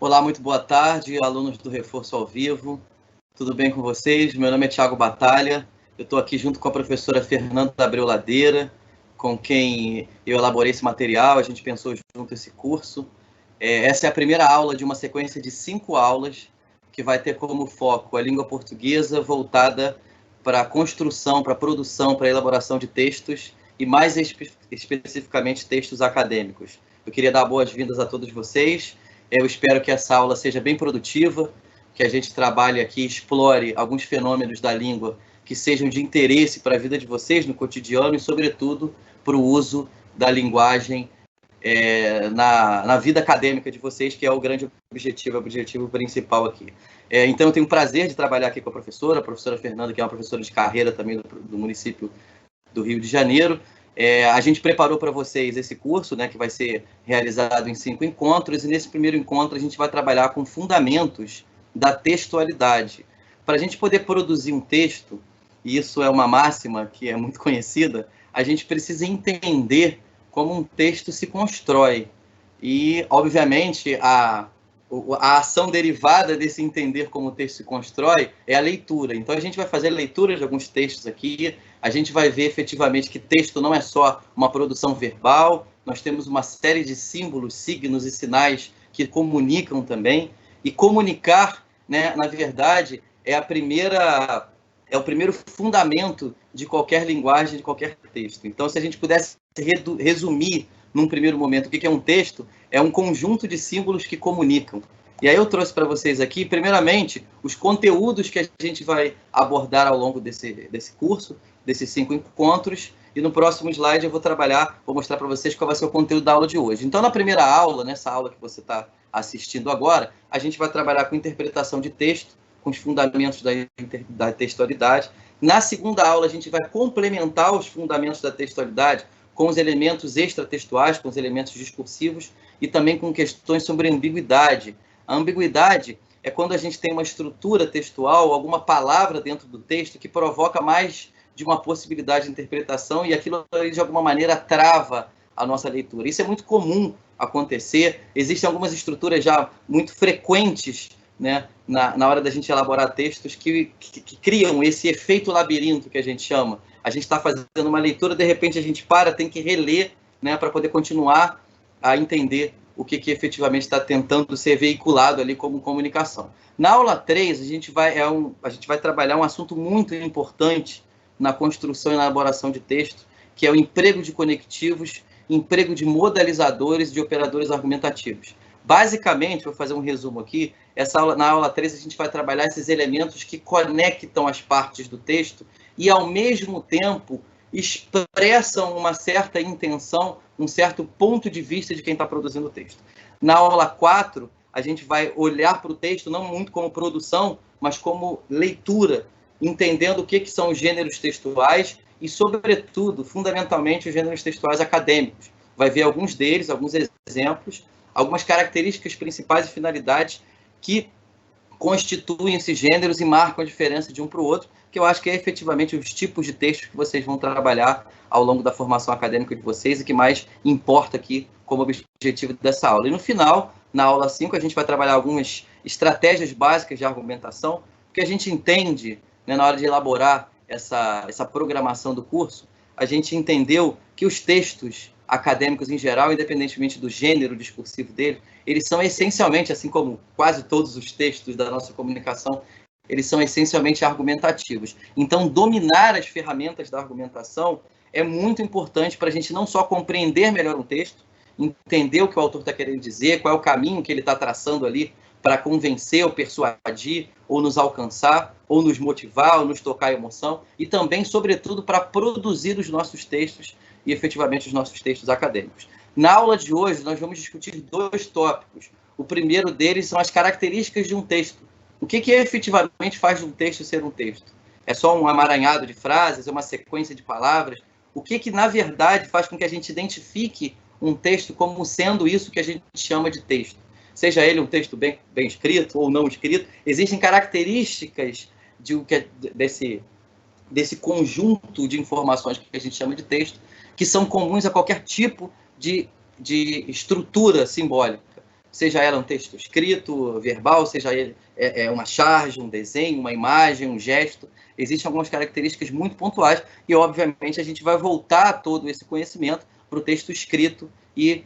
Olá, muito boa tarde, alunos do Reforço ao Vivo. Tudo bem com vocês? Meu nome é Thiago Batalha. Eu estou aqui junto com a professora Fernanda Abreu Ladeira, com quem eu elaborei esse material. A gente pensou junto esse curso. Essa é a primeira aula de uma sequência de 5 aulas que vai ter como foco a língua portuguesa voltada para a construção, para a produção, para a elaboração de textos e mais especificamente textos acadêmicos. Eu queria dar boas-vindas a todos vocês. Eu espero que essa aula seja bem produtiva, que a gente trabalhe aqui, explore alguns fenômenos da língua que sejam de interesse para a vida de vocês no cotidiano e, sobretudo, para o uso da linguagem na vida acadêmica de vocês, que é o grande objetivo, o objetivo principal aqui. Então, eu tenho o prazer de trabalhar aqui com a professora Fernanda, que é uma professora de carreira também do município do Rio de Janeiro. A gente preparou para vocês esse curso, né, que vai ser realizado em 5 encontros, e nesse primeiro encontro a gente vai trabalhar com fundamentos da textualidade. Para a gente poder produzir um texto, e isso é uma máxima que é muito conhecida, a gente precisa entender como um texto se constrói. E, obviamente, a ação derivada desse entender como o texto se constrói é a leitura. Então, a gente vai fazer leitura de alguns textos aqui, a gente vai ver efetivamente que texto não é só uma produção verbal, nós temos uma série de símbolos, signos e sinais que comunicam também, e comunicar, né, na verdade, é o primeiro fundamento de qualquer linguagem, de qualquer texto. Então, se a gente pudesse resumir num primeiro momento o que é um texto, é um conjunto de símbolos que comunicam. E aí eu trouxe para vocês aqui, primeiramente, os conteúdos que a gente vai abordar ao longo desse curso, desses 5 encontros, e no próximo slide eu vou mostrar para vocês qual vai ser o conteúdo da aula de hoje. Então, na primeira aula, nessa aula que você está assistindo agora, a gente vai trabalhar com interpretação de texto, com os fundamentos da textualidade. Na segunda aula, a gente vai complementar os fundamentos da textualidade com os elementos extratextuais, com os elementos discursivos e também com questões sobre ambiguidade. A ambiguidade é quando a gente tem uma estrutura textual, alguma palavra dentro do texto que provoca mais de uma possibilidade de interpretação e aquilo, de alguma maneira, trava a nossa leitura. Isso é muito comum acontecer. Existem algumas estruturas já muito frequentes, né, na hora da gente elaborar textos que criam esse efeito labirinto que a gente chama. A gente está fazendo uma leitura, de repente a gente tem que reler, né, para poder continuar a entender o que efetivamente está tentando ser veiculado ali como comunicação. Na aula 3, a gente vai trabalhar um assunto muito importante na construção e na elaboração de texto, que é o emprego de conectivos, emprego de modalizadores e de operadores argumentativos. Basicamente, vou fazer um resumo aqui, na aula 3 a gente vai trabalhar esses elementos que conectam as partes do texto e, ao mesmo tempo, expressam uma certa intenção, um certo ponto de vista de quem está produzindo o texto. Na aula 4, a gente vai olhar para o texto não muito como produção, mas como leitura, entendendo o que são os gêneros textuais e, sobretudo, fundamentalmente, os gêneros textuais acadêmicos. Vai ver alguns deles, alguns exemplos, algumas características principais e finalidades que constituem esses gêneros e marcam a diferença de um para o outro, que eu acho que é efetivamente os tipos de textos que vocês vão trabalhar ao longo da formação acadêmica de vocês e que mais importa aqui como objetivo dessa aula. E no final, na aula 5, a gente vai trabalhar algumas estratégias básicas de argumentação, porque a gente entende, né, na hora de elaborar essa programação do curso, a gente entendeu que os textos acadêmicos em geral, independentemente do gênero discursivo dele, eles são essencialmente, assim como quase todos os textos da nossa comunicação, eles são essencialmente argumentativos. Então, dominar as ferramentas da argumentação é muito importante para a gente não só compreender melhor um texto, entender o que o autor está querendo dizer, qual é o caminho que ele está traçando ali para convencer ou persuadir, ou nos alcançar, ou nos motivar, ou nos tocar a emoção, e também, sobretudo, para produzir os nossos textos e, efetivamente, os nossos textos acadêmicos. Na aula de hoje, nós vamos discutir 2 tópicos. O primeiro deles são as características de um texto. O que efetivamente faz de um texto ser um texto? É só um amaranhado de frases? É uma sequência de palavras? O que na verdade, faz com que a gente identifique um texto como sendo isso que a gente chama de texto? Seja ele um texto bem escrito ou não escrito, existem características desse conjunto de informações que a gente chama de texto, que são comuns a qualquer tipo de estrutura simbólica. seja ela um texto escrito, verbal, seja ele uma charge, um desenho, uma imagem, um gesto. Existem algumas características muito pontuais e, obviamente, a gente vai voltar todo esse conhecimento para o texto escrito e,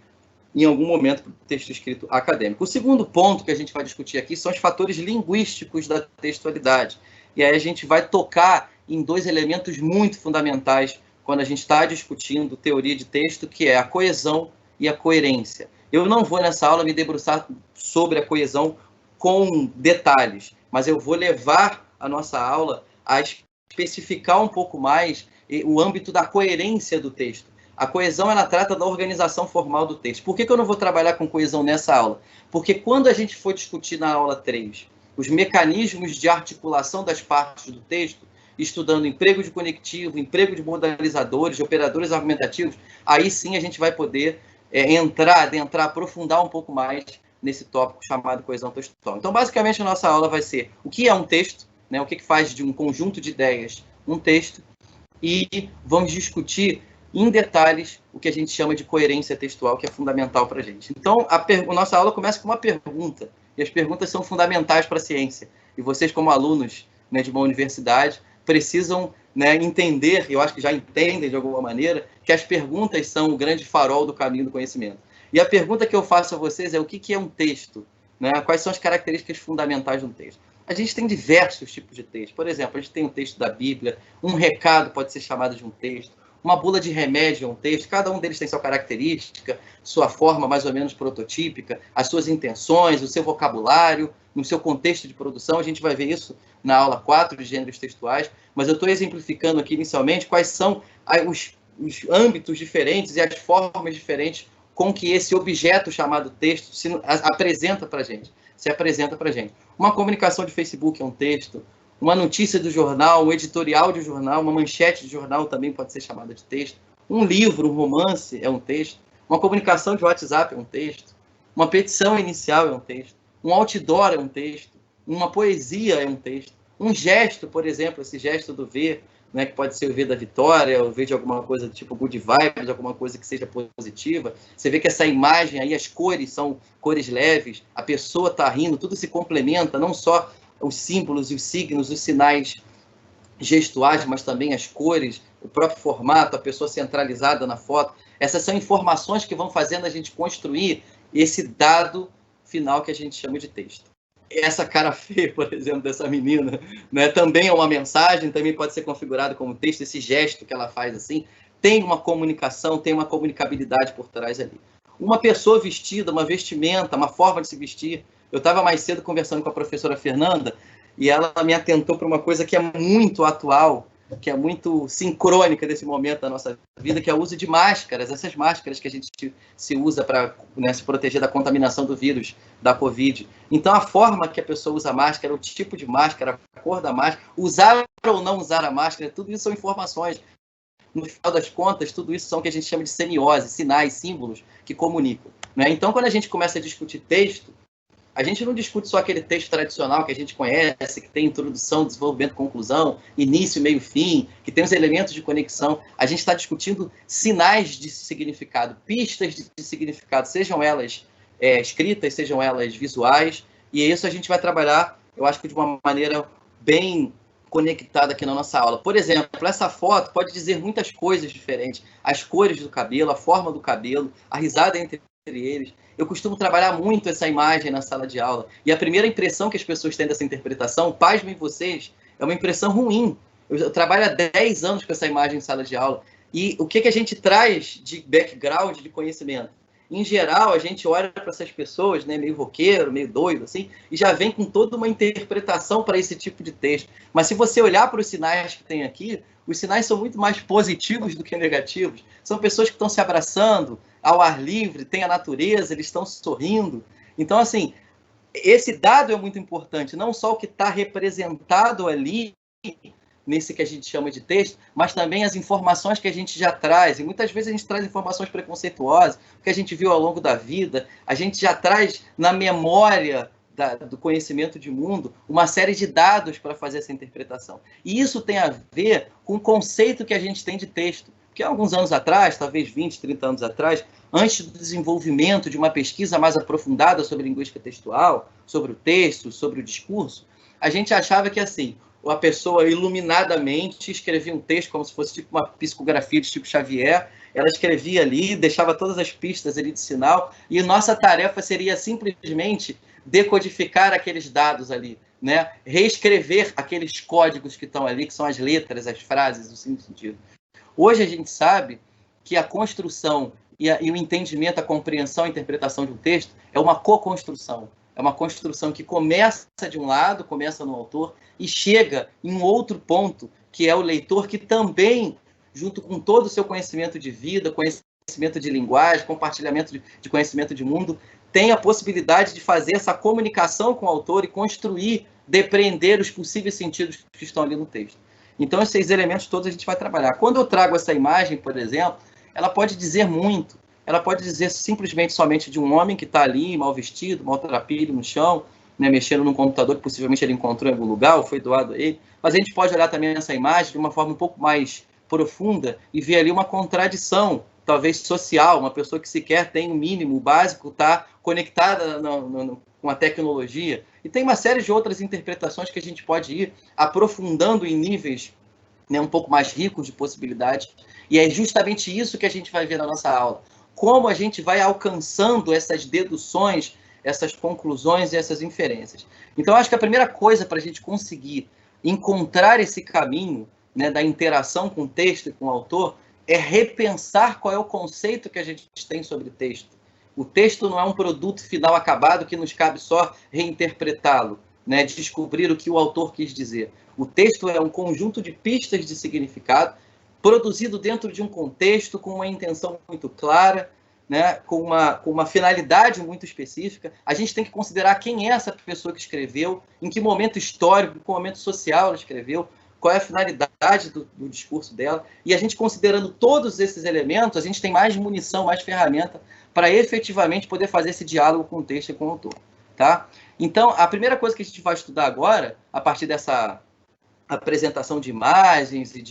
em algum momento, para o texto escrito acadêmico. O segundo ponto que a gente vai discutir aqui são os fatores linguísticos da textualidade. E aí a gente vai tocar em dois elementos muito fundamentais quando a gente está discutindo teoria de texto, que é a coesão e a coerência. Eu não vou, nessa aula, me debruçar sobre a coesão com detalhes, mas eu vou levar a nossa aula a especificar um pouco mais o âmbito da coerência do texto. A coesão, ela trata da organização formal do texto. Por que eu não vou trabalhar com coesão nessa aula? Porque quando a gente for discutir na aula 3 os mecanismos de articulação das partes do texto, estudando emprego de conectivo, emprego de modalizadores, de operadores argumentativos, aí sim a gente vai poder adentrar, aprofundar um pouco mais nesse tópico chamado coesão textual. Então, basicamente, a nossa aula vai ser o que é um texto, né, o que faz de um conjunto de ideias um texto, e vamos discutir em detalhes o que a gente chama de coerência textual, que é fundamental para a gente. Então, a nossa aula começa com uma pergunta, e as perguntas são fundamentais para a ciência. E vocês, como alunos, né, de uma universidade, precisam, né, entender, eu acho que já entendem de alguma maneira, que as perguntas são o grande farol do caminho do conhecimento. E a pergunta que eu faço a vocês é o que é um texto? Né? Quais são as características fundamentais de um texto? A gente tem diversos tipos de texto. Por exemplo, a gente tem um texto da Bíblia, um recado pode ser chamado de um texto, uma bula de remédio é um texto, cada um deles tem sua característica, sua forma mais ou menos prototípica, as suas intenções, o seu vocabulário, no seu contexto de produção. A gente vai ver isso na aula 4 de gêneros textuais, mas eu estou exemplificando aqui inicialmente quais são os âmbitos diferentes e as formas diferentes com que esse objeto chamado texto se apresenta para a gente. Uma comunicação de Facebook é um texto, uma notícia do jornal, um editorial de jornal, uma manchete de jornal também pode ser chamada de texto, um livro, um romance é um texto, uma comunicação de WhatsApp é um texto, uma petição inicial é um texto, um outdoor é um texto, uma poesia é um texto, um gesto, por exemplo, esse gesto do V, né, que pode ser o V da vitória, o V de alguma coisa tipo good vibes, alguma coisa que seja positiva. Você vê que essa imagem aí, as cores são cores leves, a pessoa está rindo, tudo se complementa, não só os símbolos e os signos, os sinais gestuais, mas também as cores, o próprio formato, a pessoa centralizada na foto. Essas são informações que vão fazendo a gente construir esse dado final que a gente chama de texto. Essa cara feia, por exemplo, dessa menina, né, também é uma mensagem, também pode ser configurado como texto, esse gesto que ela faz assim, tem uma comunicação, tem uma comunicabilidade por trás ali. Uma pessoa vestida, uma vestimenta, uma forma de se vestir. Eu estava mais cedo conversando com a professora Fernanda e ela me atentou para uma coisa que é muito atual, que é muito sincrônica desse momento da nossa vida, que é o uso de máscaras, essas máscaras que a gente se usa para, né, se proteger da contaminação do vírus, da Covid. Então, a forma que a pessoa usa a máscara, o tipo de máscara, a cor da máscara, usar ou não usar a máscara, tudo isso são informações. No final das contas, tudo isso são o que a gente chama de semiose, sinais, símbolos que comunicam. Né? Então, quando a gente começa a discutir texto, a gente não discute só aquele texto tradicional que a gente conhece, que tem introdução, desenvolvimento, conclusão, início, meio, fim, que tem os elementos de conexão. A gente está discutindo sinais de significado, pistas de significado, sejam elas escritas, sejam elas visuais. E isso a gente vai trabalhar, eu acho que de uma maneira bem conectada aqui na nossa aula. Por exemplo, essa foto pode dizer muitas coisas diferentes. As cores do cabelo, a forma do cabelo, a risada entre eles. Eu costumo trabalhar muito essa imagem na sala de aula. E a primeira impressão que as pessoas têm dessa interpretação, pasmem vocês, é uma impressão ruim. Eu trabalho há 10 anos com essa imagem em sala de aula. E o que a gente traz de background, de conhecimento? Em geral, a gente olha para essas pessoas, né, meio roqueiro, meio doido, assim, e já vem com toda uma interpretação para esse tipo de texto. Mas se você olhar para os sinais que tem aqui, os sinais são muito mais positivos do que negativos. São pessoas que estão se abraçando ao ar livre, tem a natureza, eles estão sorrindo. Então, assim, esse dado é muito importante, não só o que está representado ali, nesse que a gente chama de texto, mas também as informações que a gente já traz. E muitas vezes a gente traz informações preconceituosas, que a gente viu ao longo da vida, a gente já traz na memória do conhecimento de mundo uma série de dados para fazer essa interpretação. E isso tem a ver com o conceito que a gente tem de texto. Porque há alguns anos atrás, talvez 20, 30 anos atrás, antes do desenvolvimento de uma pesquisa mais aprofundada sobre linguística textual, sobre o texto, sobre o discurso, a gente achava que, assim, a pessoa iluminadamente escrevia um texto como se fosse tipo uma psicografia de Chico Xavier, ela escrevia ali, deixava todas as pistas ali de sinal, e nossa tarefa seria simplesmente decodificar aqueles dados ali, né? Reescrever aqueles códigos que estão ali, que são as letras, as frases, o sentido. Hoje a gente sabe que a construção e o entendimento, a compreensão, a interpretação de um texto é uma co-construção. É uma construção que começa de um lado, começa no autor, e chega em um outro ponto, que é o leitor, que também, junto com todo o seu conhecimento de vida, conhecimento de linguagem, compartilhamento de conhecimento de mundo, tem a possibilidade de fazer essa comunicação com o autor e construir, depreender os possíveis sentidos que estão ali no texto. Então, esses elementos todos a gente vai trabalhar. Quando eu trago essa imagem, por exemplo, ela pode dizer muito. Ela pode dizer simplesmente somente de um homem que está ali, mal vestido, maltrapilho no chão, né, mexendo num computador que possivelmente ele encontrou em algum lugar ou foi doado a ele. Mas a gente pode olhar também essa imagem de uma forma um pouco mais profunda e ver ali uma contradição, talvez social, uma pessoa que sequer tem o mínimo, o básico, está conectada com a tecnologia. E tem uma série de outras interpretações que a gente pode ir aprofundando em níveis, né, um pouco mais ricos de possibilidades. E é justamente isso que a gente vai ver na nossa aula. Como a gente vai alcançando essas deduções, essas conclusões e essas inferências. Então, acho que a primeira coisa para a gente conseguir encontrar esse caminho, né, da interação com o texto e com o autor é repensar qual é o conceito que a gente tem sobre o texto. O texto não é um produto final acabado que nos cabe só reinterpretá-lo, né, descobrir o que o autor quis dizer. O texto é um conjunto de pistas de significado produzido dentro de um contexto, com uma intenção muito clara, né, com uma finalidade muito específica. A gente tem que considerar quem é essa pessoa que escreveu, em que momento histórico, em que momento social ela escreveu, qual é a finalidade do discurso dela. E a gente, considerando todos esses elementos, a gente tem mais munição, mais ferramenta para efetivamente poder fazer esse diálogo com o texto e com o autor. Tá? Então, a primeira coisa que a gente vai estudar agora, a partir dessa apresentação de imagens e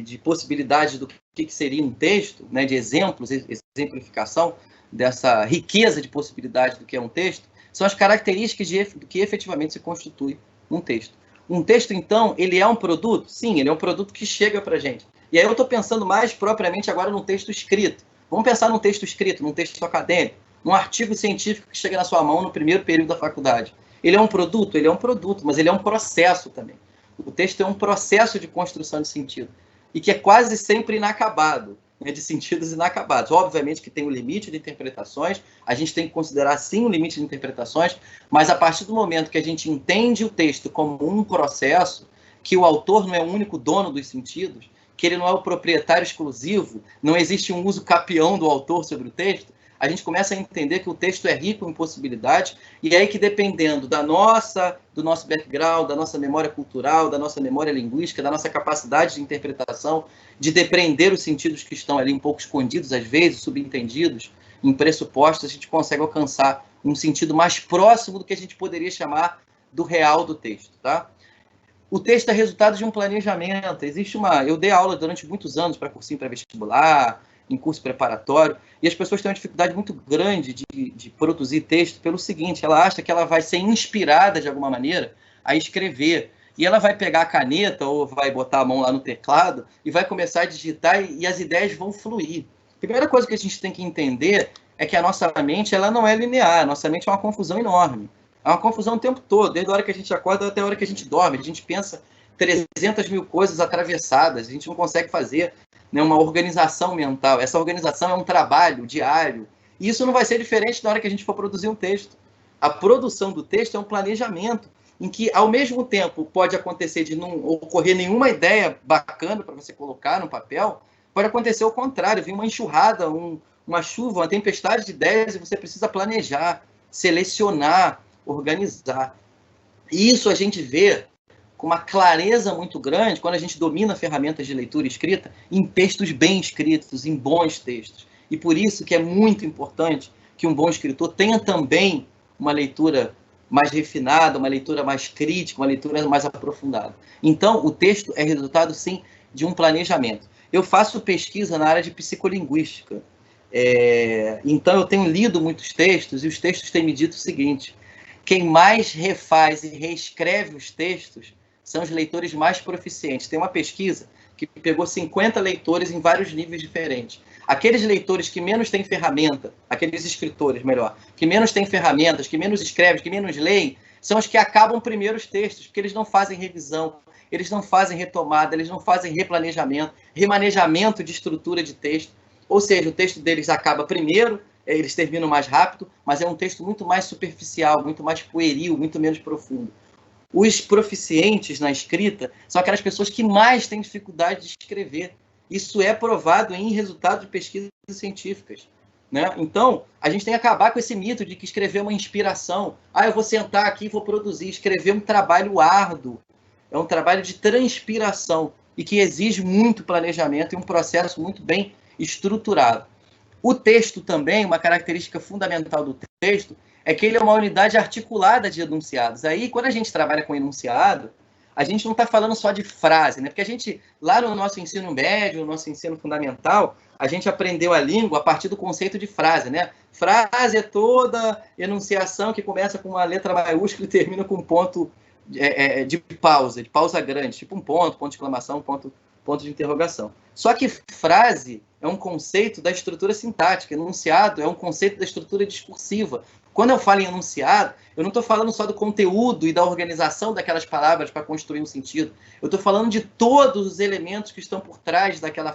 de possibilidades do que seria um texto, né, de exemplos, exemplificação dessa riqueza de possibilidades do que é um texto, são as características do que efetivamente se constitui um texto. Um texto, então, ele é um produto? Sim, ele é um produto que chega para a gente. E aí eu estou pensando mais propriamente agora num texto escrito. Vamos pensar num texto escrito, num texto acadêmico, num artigo científico que chega na sua mão no primeiro período da faculdade. Ele é um produto? Ele é um produto, mas ele é um processo também. O texto é um processo de construção de sentido e que é quase sempre inacabado, né, de sentidos inacabados. Obviamente que tem um limite de interpretações, a gente tem que considerar, sim, um limite de interpretações, mas a partir do momento que a gente entende o texto como um processo, que o autor não é o único dono dos sentidos, que ele não é o proprietário exclusivo, não existe um uso capião do autor sobre o texto, a gente começa a entender que o texto é rico em possibilidades, e aí que, dependendo do nosso background, da nossa memória cultural, da nossa memória linguística, da nossa capacidade de interpretação, de depreender os sentidos que estão ali um pouco escondidos, às vezes, subentendidos, em pressupostos, a gente consegue alcançar um sentido mais próximo do que a gente poderia chamar do real do texto, tá? O texto é resultado de um planejamento. Eu dei aula durante muitos anos para cursinho pré-vestibular, em curso preparatório, e as pessoas têm uma dificuldade muito grande de produzir texto pelo seguinte: ela acha que ela vai ser inspirada de alguma maneira a escrever, e ela vai pegar a caneta ou vai botar a mão lá no teclado e vai começar a digitar e as ideias vão fluir. A primeira coisa que a gente tem que entender é que a nossa mente, ela não é linear, a nossa mente é uma confusão enorme. É uma confusão o tempo todo, desde a hora que a gente acorda até a hora que a gente dorme. A gente pensa 300 mil coisas atravessadas, a gente não consegue fazer, né, uma organização mental. Essa organização é um trabalho diário. E isso não vai ser diferente na hora que a gente for produzir um texto. A produção do texto é um planejamento em que, ao mesmo tempo, pode acontecer de não ocorrer nenhuma ideia bacana para você colocar no papel, pode acontecer o contrário, vir uma enxurrada, uma chuva, uma tempestade de ideias, e você precisa planejar, selecionar, organizar. E isso a gente vê com uma clareza muito grande quando a gente domina ferramentas de leitura e escrita em textos bem escritos, em bons textos. E por isso que é muito importante que um bom escritor tenha também uma leitura mais refinada, uma leitura mais crítica, uma leitura mais aprofundada. Então, o texto é resultado, sim, de um planejamento. Eu faço pesquisa na área de psicolinguística. Então, eu tenho lido muitos textos e os textos têm me dito o seguinte: quem mais refaz e reescreve os textos são os leitores mais proficientes. Tem uma pesquisa que pegou 50 leitores em vários níveis diferentes. Aqueles leitores que menos têm ferramenta, aqueles escritores, melhor, que menos têm ferramentas, que menos escrevem, que menos leem, são os que acabam primeiro os textos, porque eles não fazem revisão, eles não fazem retomada, eles não fazem replanejamento, remanejamento de estrutura de texto. Ou seja, o texto deles acaba primeiro, eles terminam mais rápido, mas é um texto muito mais superficial, muito mais pueril, muito menos profundo. Os proficientes na escrita são aquelas pessoas que mais têm dificuldade de escrever. Isso é provado em resultados de pesquisas científicas, né? Então, a gente tem que acabar com esse mito de que escrever é uma inspiração. Eu vou sentar aqui e vou produzir. Escrever é um trabalho árduo, é um trabalho de transpiração e que exige muito planejamento e um processo muito bem estruturado. O texto também, uma característica fundamental do texto, é que ele é uma unidade articulada de enunciados. Aí, quando a gente trabalha com enunciado, a gente não está falando só de frase, né? Porque a gente, lá no nosso ensino médio, no nosso ensino fundamental, a gente aprendeu a língua a partir do conceito de frase, né? Frase é toda enunciação que começa com uma letra maiúscula e termina com um ponto de pausa grande, tipo um ponto de exclamação, ponto de interrogação. Só que frase é um conceito da estrutura sintática, enunciado é um conceito da estrutura discursiva. Quando eu falo em enunciado, eu não estou falando só do conteúdo e da organização daquelas palavras para construir um sentido. Eu estou falando de todos os elementos que estão por trás daquele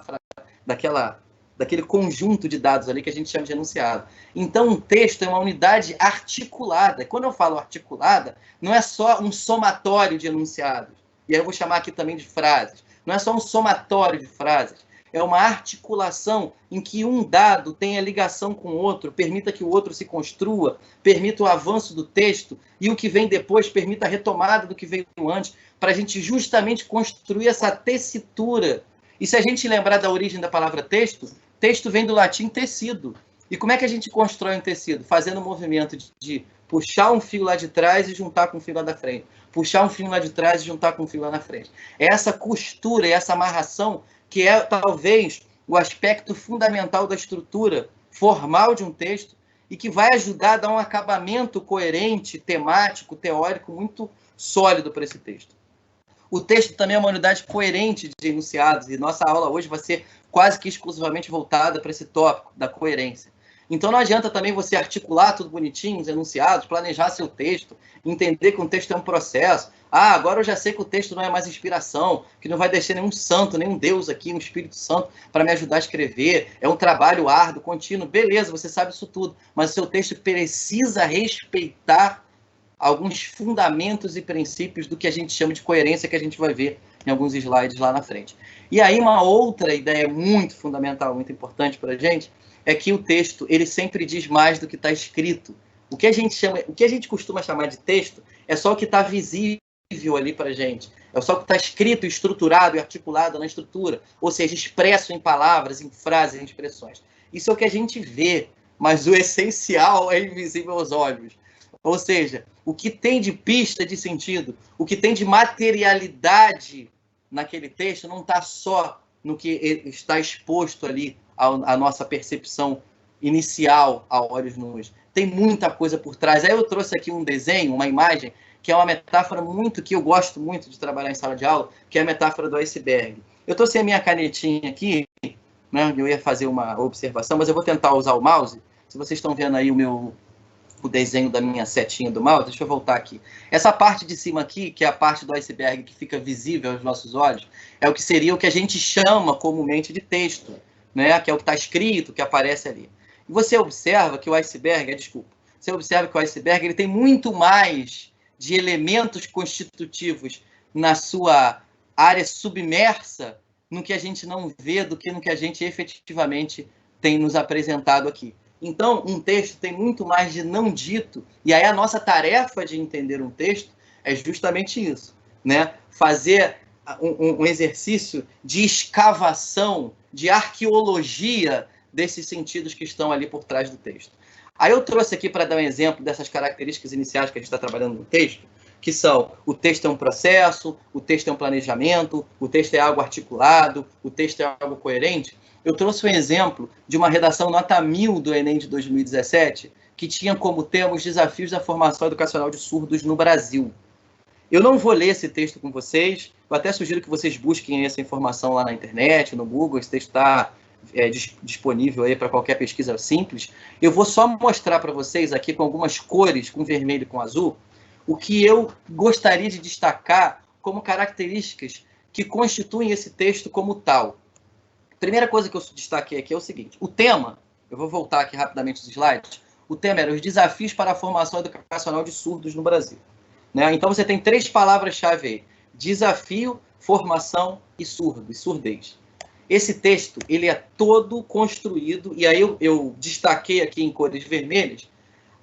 conjunto de dados ali que a gente chama de enunciado. Então, um texto é uma unidade articulada. Quando eu falo articulada, não é só um somatório de enunciados. E aí eu vou chamar aqui também de frases. Não é só um somatório de frases. É uma articulação em que um dado tenha ligação com o outro, permita que o outro se construa, permita o avanço do texto e o que vem depois permita a retomada do que veio antes, para a gente justamente construir essa tessitura. E se a gente lembrar da origem da palavra texto, texto vem do latim tecido. E como é que a gente constrói um tecido? Fazendo o movimento de puxar um fio lá de trás e juntar com um fio lá da frente. Puxar um fio lá de trás e juntar com um fio lá na frente. É essa costura, essa amarração que é talvez o aspecto fundamental da estrutura formal de um texto e que vai ajudar a dar um acabamento coerente, temático, teórico muito sólido para esse texto. O texto também é uma unidade coerente de enunciados e nossa aula hoje vai ser quase que exclusivamente voltada para esse tópico da coerência. Então não adianta também você articular tudo bonitinho, os enunciados, planejar seu texto, entender que um texto é um processo. Agora eu já sei que o texto não é mais inspiração, que não vai deixar nenhum santo, nenhum Deus aqui, um Espírito Santo, para me ajudar a escrever. É um trabalho árduo, contínuo. Beleza, você sabe isso tudo, mas o seu texto precisa respeitar alguns fundamentos e princípios do que a gente chama de coerência, que a gente vai ver em alguns slides lá na frente. E aí uma outra ideia muito fundamental, muito importante para a gente, é que o texto ele sempre diz mais do que está escrito. O que a gente costuma chamar de texto é só o que está visível ali para a gente. É só o que está escrito, estruturado e articulado na estrutura, ou seja, expresso em palavras, em frases, em expressões. Isso é o que a gente vê, mas o essencial é invisível aos olhos. Ou seja, o que tem de pista de sentido, o que tem de materialidade naquele texto não está só no que está exposto ali à nossa percepção inicial a olhos nus. Tem muita coisa por trás. Aí eu trouxe aqui um desenho, uma imagem, que é uma metáfora que eu gosto muito de trabalhar em sala de aula, que é a metáfora do iceberg. Eu trouxe a minha canetinha aqui, né? Eu ia fazer uma observação, mas eu vou tentar usar o mouse. Se vocês estão vendo aí o desenho da minha setinha do mouse, deixa eu voltar aqui. Essa parte de cima aqui, que é a parte do iceberg que fica visível aos nossos olhos, é o que seria o que a gente chama comumente de texto, né? Que é o que está escrito, que aparece ali. E você observa que o iceberg, você observa que o iceberg ele tem muito mais de elementos constitutivos na sua área submersa no que a gente não vê do que no que a gente efetivamente tem nos apresentado aqui. Então, um texto tem muito mais de não dito, e aí a nossa tarefa de entender um texto é justamente isso, né? Fazer um exercício de escavação, de arqueologia desses sentidos que estão ali por trás do texto. Aí eu trouxe aqui para dar um exemplo dessas características iniciais que a gente está trabalhando no texto, que são o texto é um processo, o texto é um planejamento, o texto é algo articulado, o texto é algo coerente. Eu trouxe um exemplo de uma redação nota 1000 do Enem de 2017, que tinha como tema os desafios da formação educacional de surdos no Brasil. Eu não vou ler esse texto com vocês, eu até sugiro que vocês busquem essa informação lá na internet, no Google, esse texto está disponível aí para qualquer pesquisa simples. Eu vou só mostrar para vocês aqui com algumas cores, com vermelho e com azul, o que eu gostaria de destacar como características que constituem esse texto como tal. A primeira coisa que eu destaquei aqui é o seguinte, o tema, eu vou voltar aqui rapidamente os slides, o tema era os desafios para a formação educacional de surdos no Brasil. Né? Então você tem 3 palavras-chave aí, desafio, formação e surdo, e surdez. Esse texto, ele é todo construído, e aí eu destaquei aqui em cores vermelhas,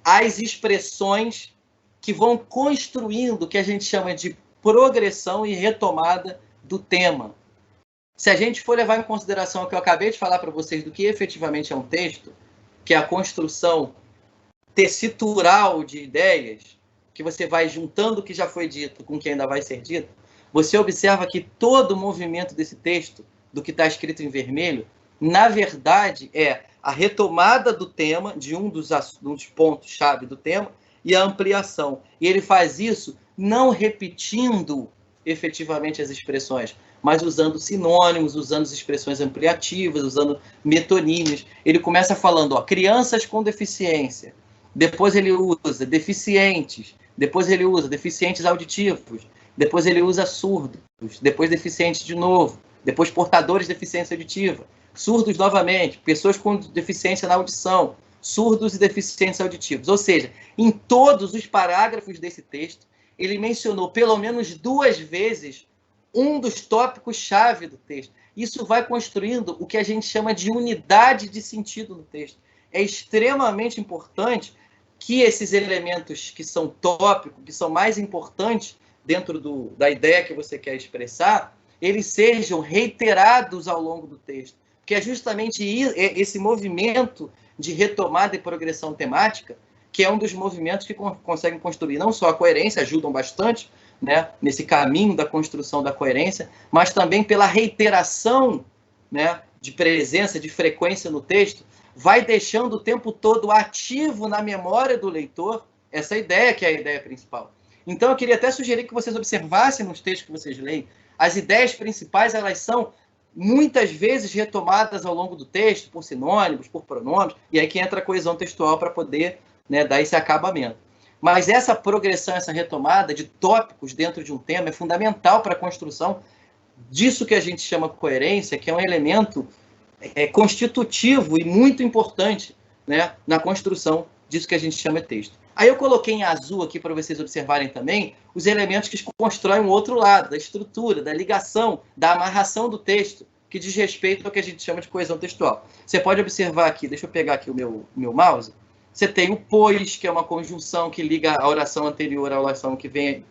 as expressões que vão construindo o que a gente chama de progressão e retomada do tema. Se a gente for levar em consideração o que eu acabei de falar para vocês do que efetivamente é um texto, que é a construção tessitural de ideias, que você vai juntando o que já foi dito com o que ainda vai ser dito, você observa que todo o movimento desse texto, do que está escrito em vermelho, na verdade é a retomada do tema, de um dos pontos-chave do tema, e a ampliação. E ele faz isso não repetindo efetivamente as expressões, mas usando sinônimos, usando as expressões ampliativas, usando metonímios. Ele começa falando, crianças com deficiência, depois ele usa deficientes, depois ele usa deficientes auditivos, depois ele usa surdos, depois deficientes de novo, depois portadores de deficiência auditiva, surdos novamente, pessoas com deficiência na audição, surdos e deficientes auditivos. Ou seja, em todos os parágrafos desse texto, ele mencionou pelo menos 2 vezes um dos tópicos-chave do texto. Isso vai construindo o que a gente chama de unidade de sentido no texto. É extremamente importante que esses elementos que são tópicos, que são mais importantes dentro da ideia que você quer expressar, eles sejam reiterados ao longo do texto. Porque é justamente esse movimento de retomada e progressão temática que é um dos movimentos que conseguem construir não só a coerência, ajudam bastante, né, nesse caminho da construção da coerência, mas também pela reiteração, né, de presença, de frequência no texto, vai deixando o tempo todo ativo na memória do leitor essa ideia que é a ideia principal. Então, eu queria até sugerir que vocês observassem nos textos que vocês leem, as ideias principais, elas são muitas vezes retomadas ao longo do texto, por sinônimos, por pronomes, e aí que entra a coesão textual para poder, né, dar esse acabamento. Mas essa progressão, essa retomada de tópicos dentro de um tema é fundamental para a construção disso que a gente chama coerência, que é um elemento constitutivo e muito importante, né, na construção disso que a gente chama de texto. Aí eu coloquei em azul aqui para vocês observarem também os elementos que constroem o outro lado, da estrutura, da ligação, da amarração do texto, que diz respeito ao que a gente chama de coesão textual. Você pode observar aqui, deixa eu pegar aqui o meu mouse, você tem o pois, que é uma conjunção que liga a oração anterior à oração que vem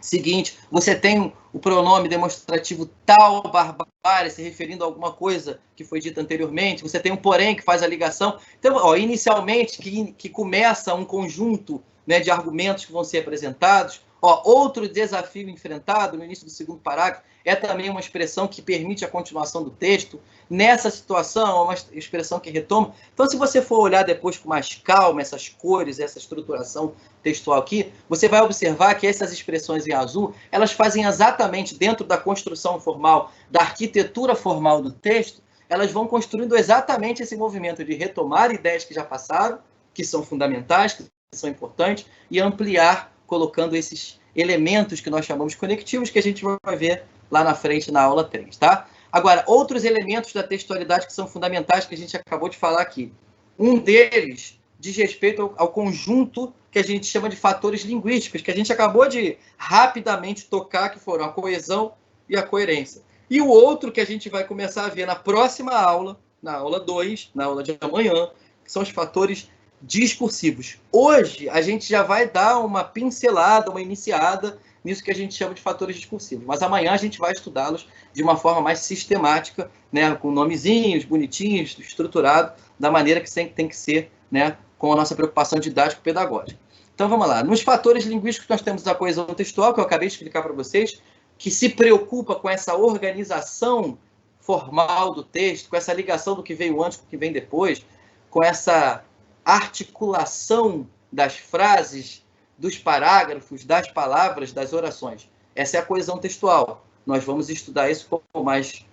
seguinte. Você tem o pronome demonstrativo tal, barbárie, se referindo a alguma coisa que foi dita anteriormente. Você tem um porém que faz a ligação. Então, inicialmente, que começa um conjunto, né, de argumentos que vão ser apresentados. Outro desafio enfrentado no início do segundo parágrafo é também uma expressão que permite a continuação do texto. Nessa situação, é uma expressão que retoma. Então, se você for olhar depois com mais calma essas cores, essa estruturação textual aqui, você vai observar que essas expressões em azul, elas fazem exatamente dentro da construção formal, da arquitetura formal do texto, elas vão construindo exatamente esse movimento de retomar ideias que já passaram, que são fundamentais, que são importantes, e ampliar, colocando esses elementos que nós chamamos de conectivos, que a gente vai ver lá na frente na aula 3, tá? Agora, outros elementos da textualidade que são fundamentais, que a gente acabou de falar aqui. Um deles diz respeito ao conjunto que a gente chama de fatores linguísticos, que a gente acabou de rapidamente tocar, que foram a coesão e a coerência. E o outro que a gente vai começar a ver na próxima aula, na aula 2, na aula de amanhã, que são os fatores discursivos. Hoje, a gente já vai dar uma pincelada, uma iniciada nisso que a gente chama de fatores discursivos. Mas amanhã a gente vai estudá-los de uma forma mais sistemática, né, com nomezinhos, bonitinhos, estruturado, da maneira que tem que ser, né, com a nossa preocupação didático-pedagógica. Então, vamos lá. Nos fatores linguísticos, nós temos a coesão textual, que eu acabei de explicar para vocês, que se preocupa com essa organização formal do texto, com essa ligação do que veio antes com o que vem depois, com essa articulação das frases, dos parágrafos, das palavras, das orações. Essa é a coesão textual. Nós vamos estudar isso com mais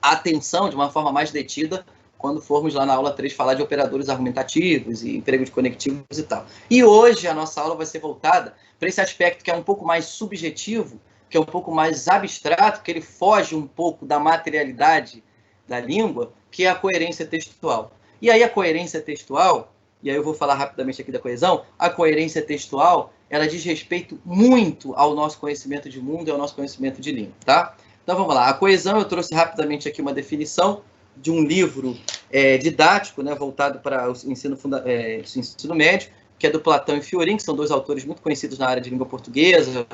atenção, de uma forma mais detida, quando formos lá na aula 3 falar de operadores argumentativos e emprego de conectivos e tal. E hoje a nossa aula vai ser voltada para esse aspecto que é um pouco mais subjetivo, que é um pouco mais abstrato, que ele foge um pouco da materialidade da língua, que é a coerência textual. E aí a coerência textual, e aí eu vou falar rapidamente aqui da coesão, a coerência textual, ela diz respeito muito ao nosso conhecimento de mundo e ao nosso conhecimento de língua, tá? Então vamos lá, a coesão, eu trouxe rapidamente aqui uma definição de um livro didático, né, voltado para o ensino médio, que é do Platão e Fiorin, que são dois autores muito conhecidos na área de língua portuguesa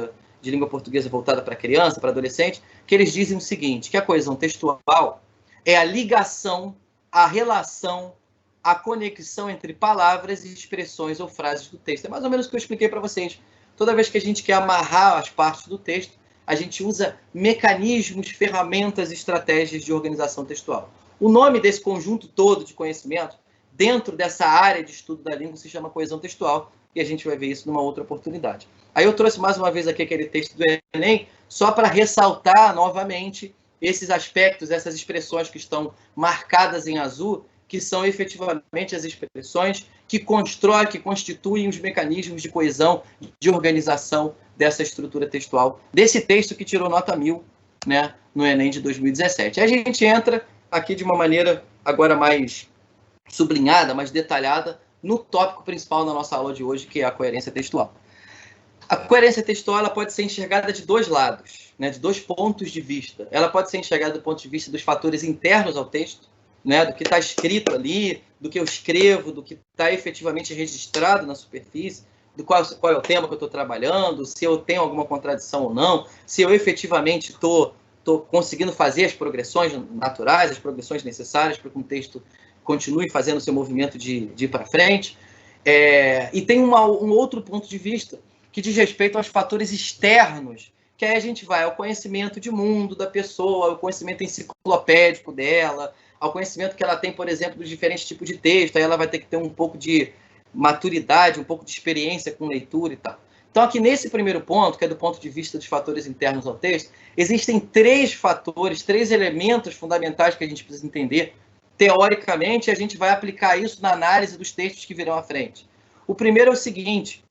voltada para criança, para adolescente, que eles dizem o seguinte, que a coesão textual é a ligação, a relação, a conexão entre palavras e expressões ou frases do texto. É mais ou menos o que eu expliquei para vocês. Toda vez que a gente quer amarrar as partes do texto, a gente usa mecanismos, ferramentas, estratégias de organização textual. O nome desse conjunto todo de conhecimento, dentro dessa área de estudo da língua, se chama coesão textual, e a gente vai ver isso numa outra oportunidade. Aí eu trouxe mais uma vez aqui aquele texto do Enem, só para ressaltar novamente esses aspectos, essas expressões que estão marcadas em azul, que são efetivamente as expressões que constroem, que constituem os mecanismos de coesão, de organização dessa estrutura textual, desse texto que tirou nota 1000, né, no Enem de 2017. Aí a gente entra aqui de uma maneira agora mais sublinhada, mais detalhada, no tópico principal da nossa aula de hoje, que é a coerência textual. A coerência textual ela pode ser enxergada de dois lados, né, de dois pontos de vista. Ela pode ser enxergada do ponto de vista dos fatores internos ao texto, né, do que está escrito ali, do que eu escrevo, do que está efetivamente registrado na superfície, do qual é o tema que eu estou trabalhando, se eu tenho alguma contradição ou não, se eu efetivamente estou conseguindo fazer as progressões naturais, as progressões necessárias para que um texto continue fazendo o seu movimento de ir para frente. E tem um outro ponto de vista que diz respeito aos fatores externos, que aí a gente vai ao conhecimento de mundo da pessoa, ao conhecimento enciclopédico dela, ao conhecimento que ela tem, por exemplo, dos diferentes tipos de texto, aí ela vai ter que ter um pouco de maturidade, um pouco de experiência com leitura e tal. Então, aqui nesse primeiro ponto, que é do ponto de vista dos fatores internos ao texto, existem três fatores, três elementos fundamentais que a gente precisa entender. Teoricamente, a gente vai aplicar isso na análise dos textos que virão à frente. O primeiro é o seguinte: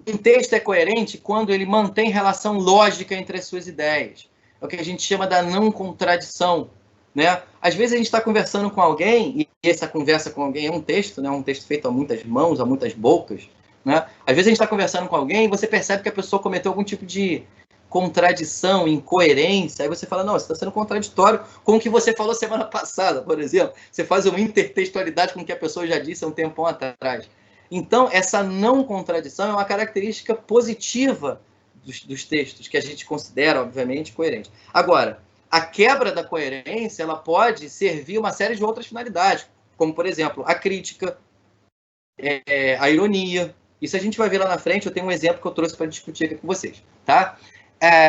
um texto é coerente quando ele mantém relação lógica entre as suas ideias. É o que a gente chama da não contradição, né? Às vezes a gente está conversando com alguém, e essa conversa com alguém é um texto, né? Um texto feito a muitas mãos, a muitas bocas, né? Às vezes a gente está conversando com alguém e você percebe que a pessoa cometeu algum tipo de contradição, incoerência, aí você fala, não, você está sendo contraditório com o que você falou semana passada, por exemplo. Você faz uma intertextualidade com o que a pessoa já disse há um tempão atrás. Então, essa não contradição é uma característica positiva dos textos, que a gente considera, obviamente, coerentes. Agora, a quebra da coerência ela pode servir uma série de outras finalidades, como, por exemplo, a crítica, a ironia. Isso a gente vai ver lá na frente, eu tenho um exemplo que eu trouxe para discutir aqui com vocês. Tá?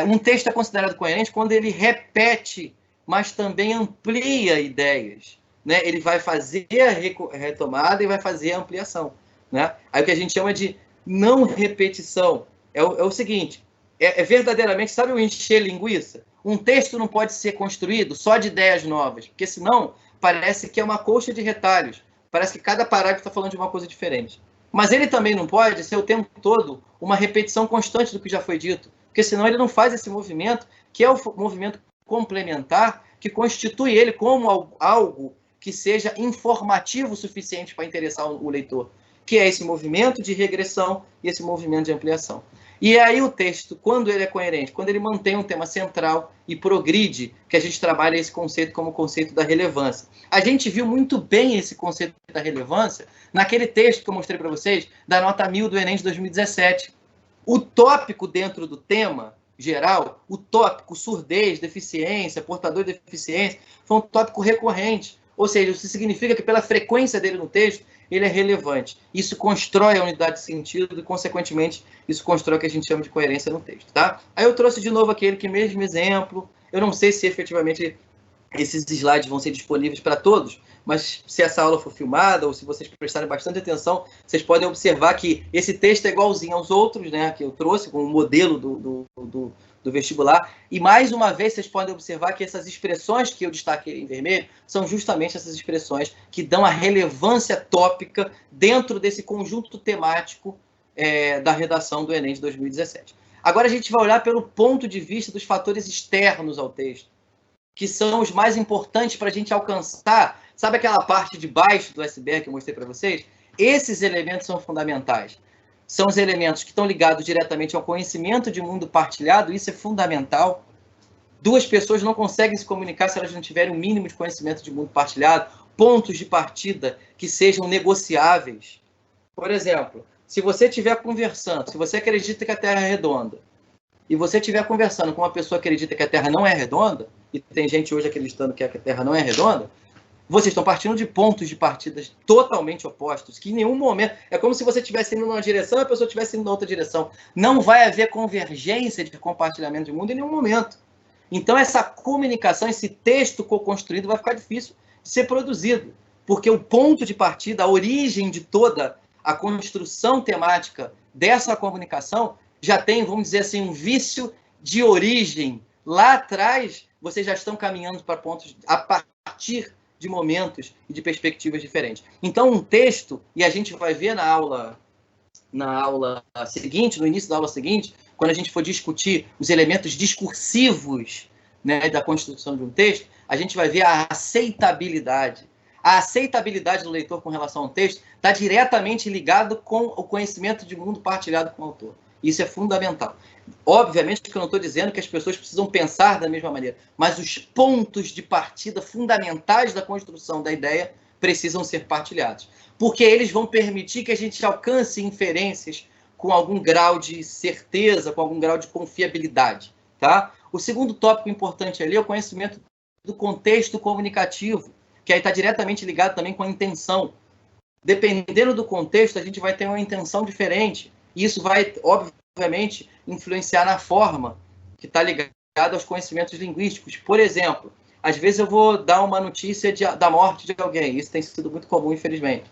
Um texto é considerado coerente quando ele repete, mas também amplia ideias. Né? Ele vai fazer a retomada e vai fazer a ampliação. Né? Aí o que a gente chama de não repetição é o seguinte, verdadeiramente, sabe o encher linguiça? Um texto não pode ser construído só de ideias novas, porque senão parece que é uma colcha de retalhos, parece que cada parágrafo está falando de uma coisa diferente. Mas ele também não pode ser o tempo todo uma repetição constante do que já foi dito, porque senão ele não faz esse movimento, que é o movimento complementar, que constitui ele como algo que seja informativo o suficiente para interessar o leitor, que é esse movimento de regressão e esse movimento de ampliação. E aí o texto, quando ele é coerente, quando ele mantém um tema central e progride, que a gente trabalha esse conceito como o conceito da relevância. A gente viu muito bem esse conceito da relevância naquele texto que eu mostrei para vocês, da nota 1000 do Enem de 2017. O tópico dentro do tema geral, o tópico surdez, deficiência, portador de deficiência, foi um tópico recorrente. Ou seja, isso significa que pela frequência dele no texto, ele é relevante. Isso constrói a unidade de sentido e, consequentemente, isso constrói o que a gente chama de coerência no texto, tá? Aí eu trouxe de novo aquele que mesmo exemplo. Eu não sei se efetivamente esses slides vão ser disponíveis para todos, mas se essa aula for filmada ou se vocês prestarem bastante atenção, vocês podem observar que esse texto é igualzinho aos outros, né, que eu trouxe com o modelo do vestibular. E, mais uma vez, vocês podem observar que essas expressões que eu destaquei em vermelho são justamente essas expressões que dão a relevância tópica dentro desse conjunto temático da redação do Enem de 2017. Agora a gente vai olhar pelo ponto de vista dos fatores externos ao texto, que são os mais importantes para a gente alcançar. Sabe aquela parte de baixo do iceberg que eu mostrei para vocês? Esses elementos são fundamentais. São os elementos que estão ligados diretamente ao conhecimento de mundo partilhado, isso é fundamental. Duas pessoas não conseguem se comunicar se elas não tiverem um mínimo de conhecimento de mundo partilhado, pontos de partida que sejam negociáveis. Por exemplo, se você estiver conversando, se você acredita que a Terra é redonda, e você estiver conversando com uma pessoa que acredita que a Terra não é redonda, e tem gente hoje acreditando que a Terra não é redonda, vocês estão partindo de pontos de partida totalmente opostos, que em nenhum momento... É como se você estivesse indo numa direção e a pessoa estivesse indo na outra direção. Não vai haver convergência de compartilhamento de mundo em nenhum momento. Então, essa comunicação, esse texto co-construído vai ficar difícil de ser produzido, porque o ponto de partida, a origem de toda a construção temática dessa comunicação já tem, vamos dizer assim, um vício de origem. Lá atrás, vocês já estão caminhando para pontos a partir de momentos e de perspectivas diferentes. Então, um texto, e a gente vai ver na aula seguinte, no início da aula seguinte, quando a gente for discutir os elementos discursivos, né, da construção de um texto, a gente vai ver a aceitabilidade. A aceitabilidade do leitor com relação ao texto está diretamente ligado com o conhecimento de mundo partilhado com o autor. Isso é fundamental. Obviamente que eu não estou dizendo que as pessoas precisam pensar da mesma maneira, mas os pontos de partida fundamentais da construção da ideia precisam ser partilhados, porque eles vão permitir que a gente alcance inferências com algum grau de certeza, com algum grau de confiabilidade, tá? O segundo tópico importante ali é o conhecimento do contexto comunicativo, que aí está diretamente ligado também com a intenção. Dependendo do contexto, a gente vai ter uma intenção diferente. E isso vai, obviamente, influenciar na forma, que está ligado aos conhecimentos linguísticos. Por exemplo, às vezes eu vou dar uma notícia da morte de alguém. Isso tem sido muito comum, infelizmente.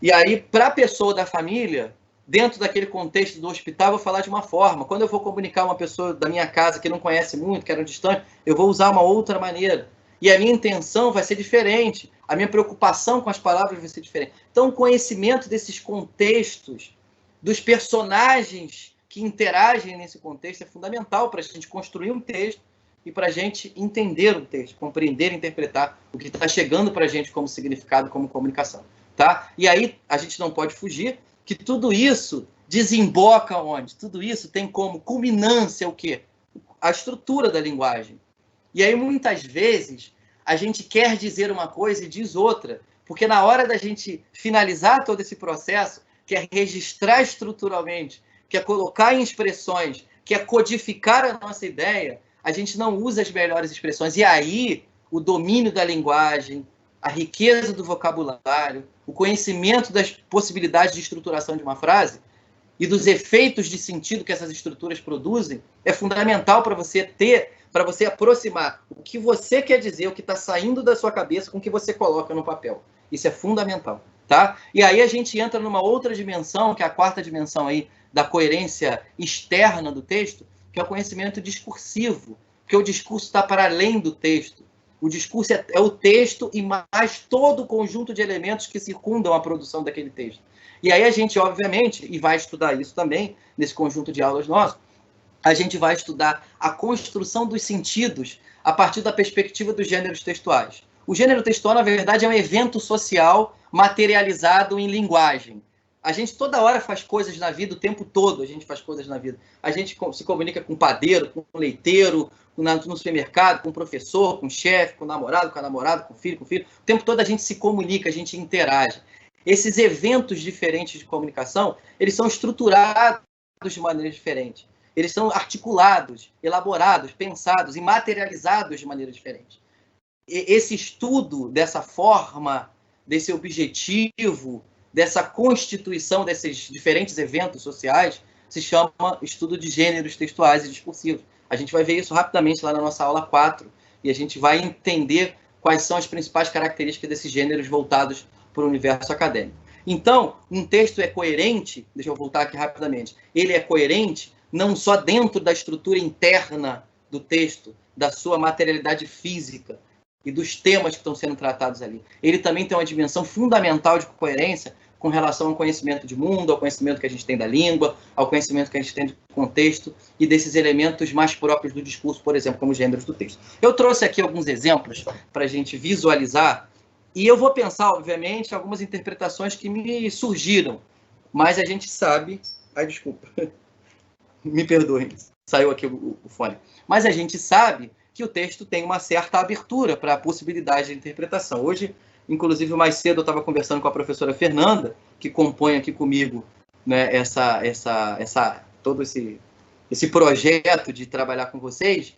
E aí, para a pessoa da família, dentro daquele contexto do hospital, eu vou falar de uma forma. Quando eu vou comunicar uma pessoa da minha casa que não conhece muito, que era distante, eu vou usar uma outra maneira. E a minha intenção vai ser diferente. A minha preocupação com as palavras vai ser diferente. Então, o conhecimento desses contextos, dos personagens que interagem nesse contexto, é fundamental para a gente construir um texto e para a gente entender o texto, compreender e interpretar o que está chegando para a gente como significado, como comunicação. Tá? E aí, a gente não pode fugir que tudo isso desemboca onde? Tudo isso tem como culminância o quê? A estrutura da linguagem. E aí, muitas vezes, a gente quer dizer uma coisa e diz outra, porque na hora da gente finalizar todo esse processo, quer registrar estruturalmente, quer colocar em expressões, quer codificar a nossa ideia, a gente não usa as melhores expressões. E aí, o domínio da linguagem, a riqueza do vocabulário, o conhecimento das possibilidades de estruturação de uma frase e dos efeitos de sentido que essas estruturas produzem, é fundamental para você ter, para você aproximar o que você quer dizer, o que está saindo da sua cabeça com o que você coloca no papel. Isso é fundamental. Tá? E aí a gente entra numa outra dimensão, que é a quarta dimensão aí da coerência externa do texto, que é o conhecimento discursivo, porque o discurso está para além do texto. O discurso é o texto e mais todo o conjunto de elementos que circundam a produção daquele texto. E aí a gente, obviamente, e vai estudar isso também, nesse conjunto de aulas nosso, a gente vai estudar a construção dos sentidos a partir da perspectiva dos gêneros textuais. O gênero textual, na verdade, é um evento social materializado em linguagem. A gente toda hora faz coisas na vida, o tempo todo a gente faz coisas na vida. A gente se comunica com padeiro, com leiteiro, no supermercado, com professor, com chefe, com namorado, com filho, com filho. O tempo todo a gente se comunica, a gente interage. Esses eventos diferentes de comunicação, eles são estruturados de maneira diferente. Eles são articulados, elaborados, pensados e materializados de maneira diferente. Esse estudo dessa forma desse objetivo, dessa constituição desses diferentes eventos sociais, se chama estudo de gêneros textuais e discursivos. A gente vai ver isso rapidamente lá na nossa aula 4, e a gente vai entender quais são as principais características desses gêneros voltados para o universo acadêmico. Então, um texto é coerente, deixa eu voltar aqui rapidamente, ele é coerente não só dentro da estrutura interna do texto, da sua materialidade física e dos temas que estão sendo tratados ali. Ele também tem uma dimensão fundamental de coerência com relação ao conhecimento de mundo, ao conhecimento que a gente tem da língua, ao conhecimento que a gente tem do contexto e desses elementos mais próprios do discurso, por exemplo, como os gêneros do texto. Eu trouxe aqui alguns exemplos para a gente visualizar, e eu vou pensar, obviamente, algumas interpretações que me surgiram, mas a gente sabe... Ai, desculpa. Me perdoem, saiu aqui o fone. Mas a gente sabe que o texto tem uma certa abertura para a possibilidade de interpretação. Hoje, inclusive, mais cedo eu estava conversando com a professora Fernanda, que compõe aqui comigo, né, todo esse projeto de trabalhar com vocês,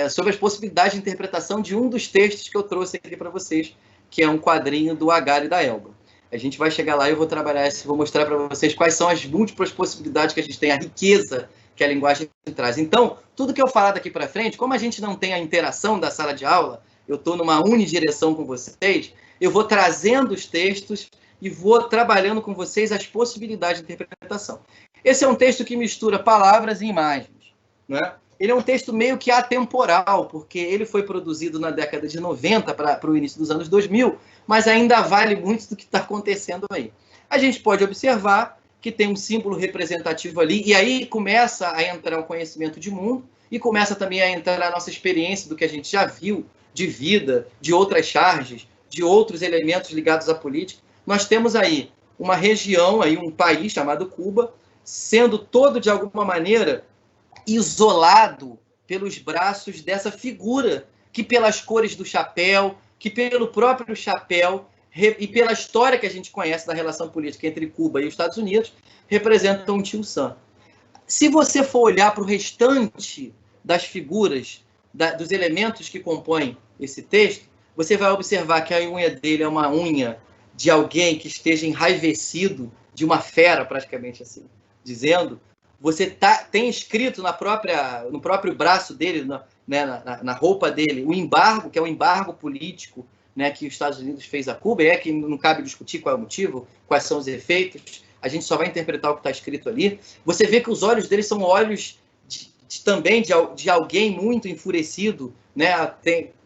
sobre as possibilidades de interpretação de um dos textos que eu trouxe aqui para vocês, que é um quadrinho do Agar e da Elba. A gente vai chegar lá e eu vou trabalhar isso, vou mostrar para vocês quais são as múltiplas possibilidades que a gente tem, a riqueza que a linguagem traz. Então, tudo que eu falar daqui para frente, como a gente não tem a interação da sala de aula, eu estou numa unidireção com vocês, eu vou trazendo os textos e vou trabalhando com vocês as possibilidades de interpretação. Esse é um texto que mistura palavras e imagens, né? Ele é um texto meio que atemporal, porque ele foi produzido na década de 90 para o início dos anos 2000, mas ainda vale muito do que está acontecendo aí. A gente pode observar que tem um símbolo representativo ali, e aí começa a entrar o conhecimento de mundo, e começa também a entrar a nossa experiência do que a gente já viu de vida, de outras charges, de outros elementos ligados à política. Nós temos aí uma região, aí um país chamado Cuba, sendo todo, de alguma maneira, isolado pelos braços dessa figura, que pelas cores do chapéu, que pelo próprio chapéu e pela história que a gente conhece da relação política entre Cuba e os Estados Unidos, representa um tio Sam. Se você for olhar para o restante das figuras, dos elementos que compõem esse texto, você vai observar que a unha dele é uma unha de alguém que esteja enraivecido, de uma fera, praticamente assim, dizendo... Você tem escrito no próprio braço dele, na roupa dele, o embargo, que é o embargo político, né, que os Estados Unidos fez a Cuba, que não cabe discutir qual é o motivo, quais são os efeitos, a gente só vai interpretar o que está escrito ali. Você vê que os olhos dele são olhos também de alguém muito enfurecido, né?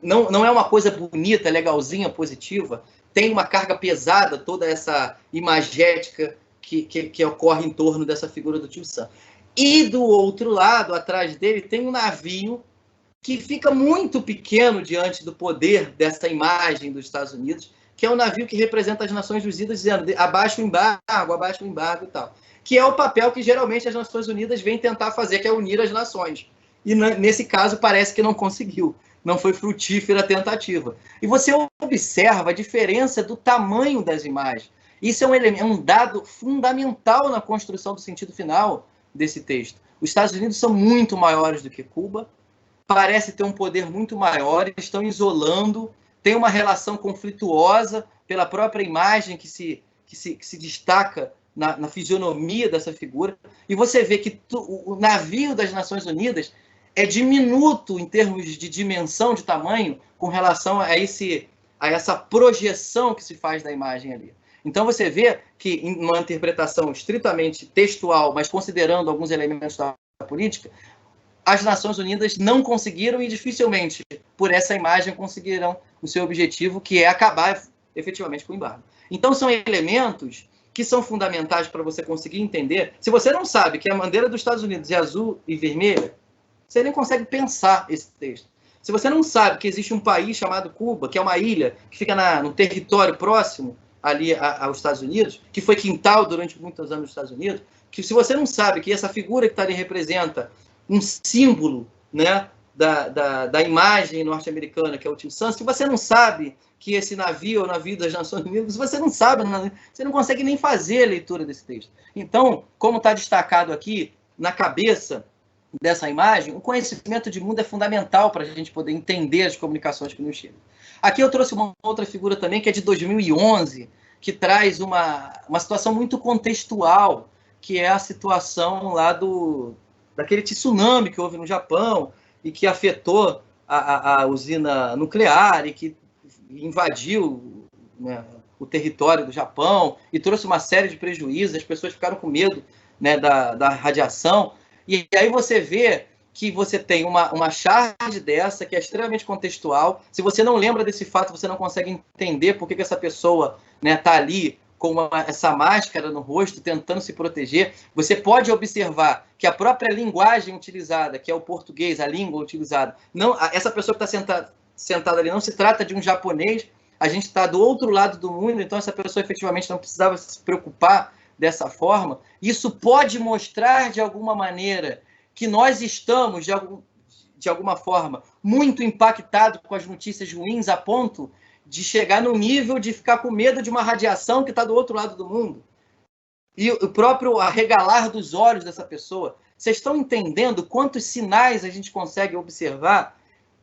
Não é uma coisa bonita, legalzinha, positiva, tem uma carga pesada, toda essa imagética que ocorre em torno dessa figura do tio Sam. E do outro lado, atrás dele, tem um navio que fica muito pequeno diante do poder dessa imagem dos Estados Unidos, que é um navio que representa as Nações Unidas, dizendo abaixo o embargo e tal. Que é o papel que geralmente as Nações Unidas vêm tentar fazer, que é unir as nações. E nesse caso parece que não conseguiu. Não foi frutífera a tentativa. E você observa a diferença do tamanho das imagens. Isso é um dado fundamental na construção do sentido final desse texto. Os Estados Unidos são muito maiores do que Cuba, parece ter um poder muito maior, estão isolando, tem uma relação conflituosa pela própria imagem que se destaca na fisionomia dessa figura, e você vê que o navio das Nações Unidas é diminuto em termos de dimensão, de tamanho, com relação a essa projeção que se faz da imagem ali. Então, você vê que, em uma interpretação estritamente textual, mas considerando alguns elementos da política, as Nações Unidas não conseguiram e dificilmente, por essa imagem, conseguirão o seu objetivo, que é acabar efetivamente com o embargo. Então, são elementos que são fundamentais para você conseguir entender. Se você não sabe que a bandeira dos Estados Unidos é azul e vermelha, você nem consegue pensar esse texto. Se você não sabe que existe um país chamado Cuba, que é uma ilha que fica no território próximo ali aos Estados Unidos, que foi quintal durante muitos anos dos Estados Unidos, que se você não sabe que essa figura que está ali representa um símbolo, né, da imagem norte-americana, que é o tio Sam, se você não sabe que esse navio é o navio das Nações Unidas, se você não sabe, você não consegue nem fazer a leitura desse texto. Então, como está destacado aqui, na cabeça dessa imagem, o conhecimento de mundo é fundamental para a gente poder entender as comunicações que nos chegam. Aqui eu trouxe uma outra figura também, que é de 2011, que traz uma situação muito contextual, que é a situação lá daquele tsunami que houve no Japão e que afetou a usina nuclear e que invadiu, né, o território do Japão e trouxe uma série de prejuízos, as pessoas ficaram com medo, né, da radiação. E aí você vê que você tem uma charge dessa, que é extremamente contextual. Se você não lembra desse fato, você não consegue entender por que essa pessoa, né, está ali com essa máscara no rosto, tentando se proteger. Você pode observar que a própria linguagem utilizada, que é o português, a língua utilizada, não, essa pessoa que está sentada ali não se trata de um japonês, a gente está do outro lado do mundo, então essa pessoa efetivamente não precisava se preocupar dessa forma. Isso pode mostrar, de alguma maneira, que nós estamos, de alguma forma, muito impactados com as notícias ruins, a ponto de chegar no nível de ficar com medo de uma radiação que está do outro lado do mundo. E o próprio arregalar dos olhos dessa pessoa. Vocês estão entendendo quantos sinais a gente consegue observar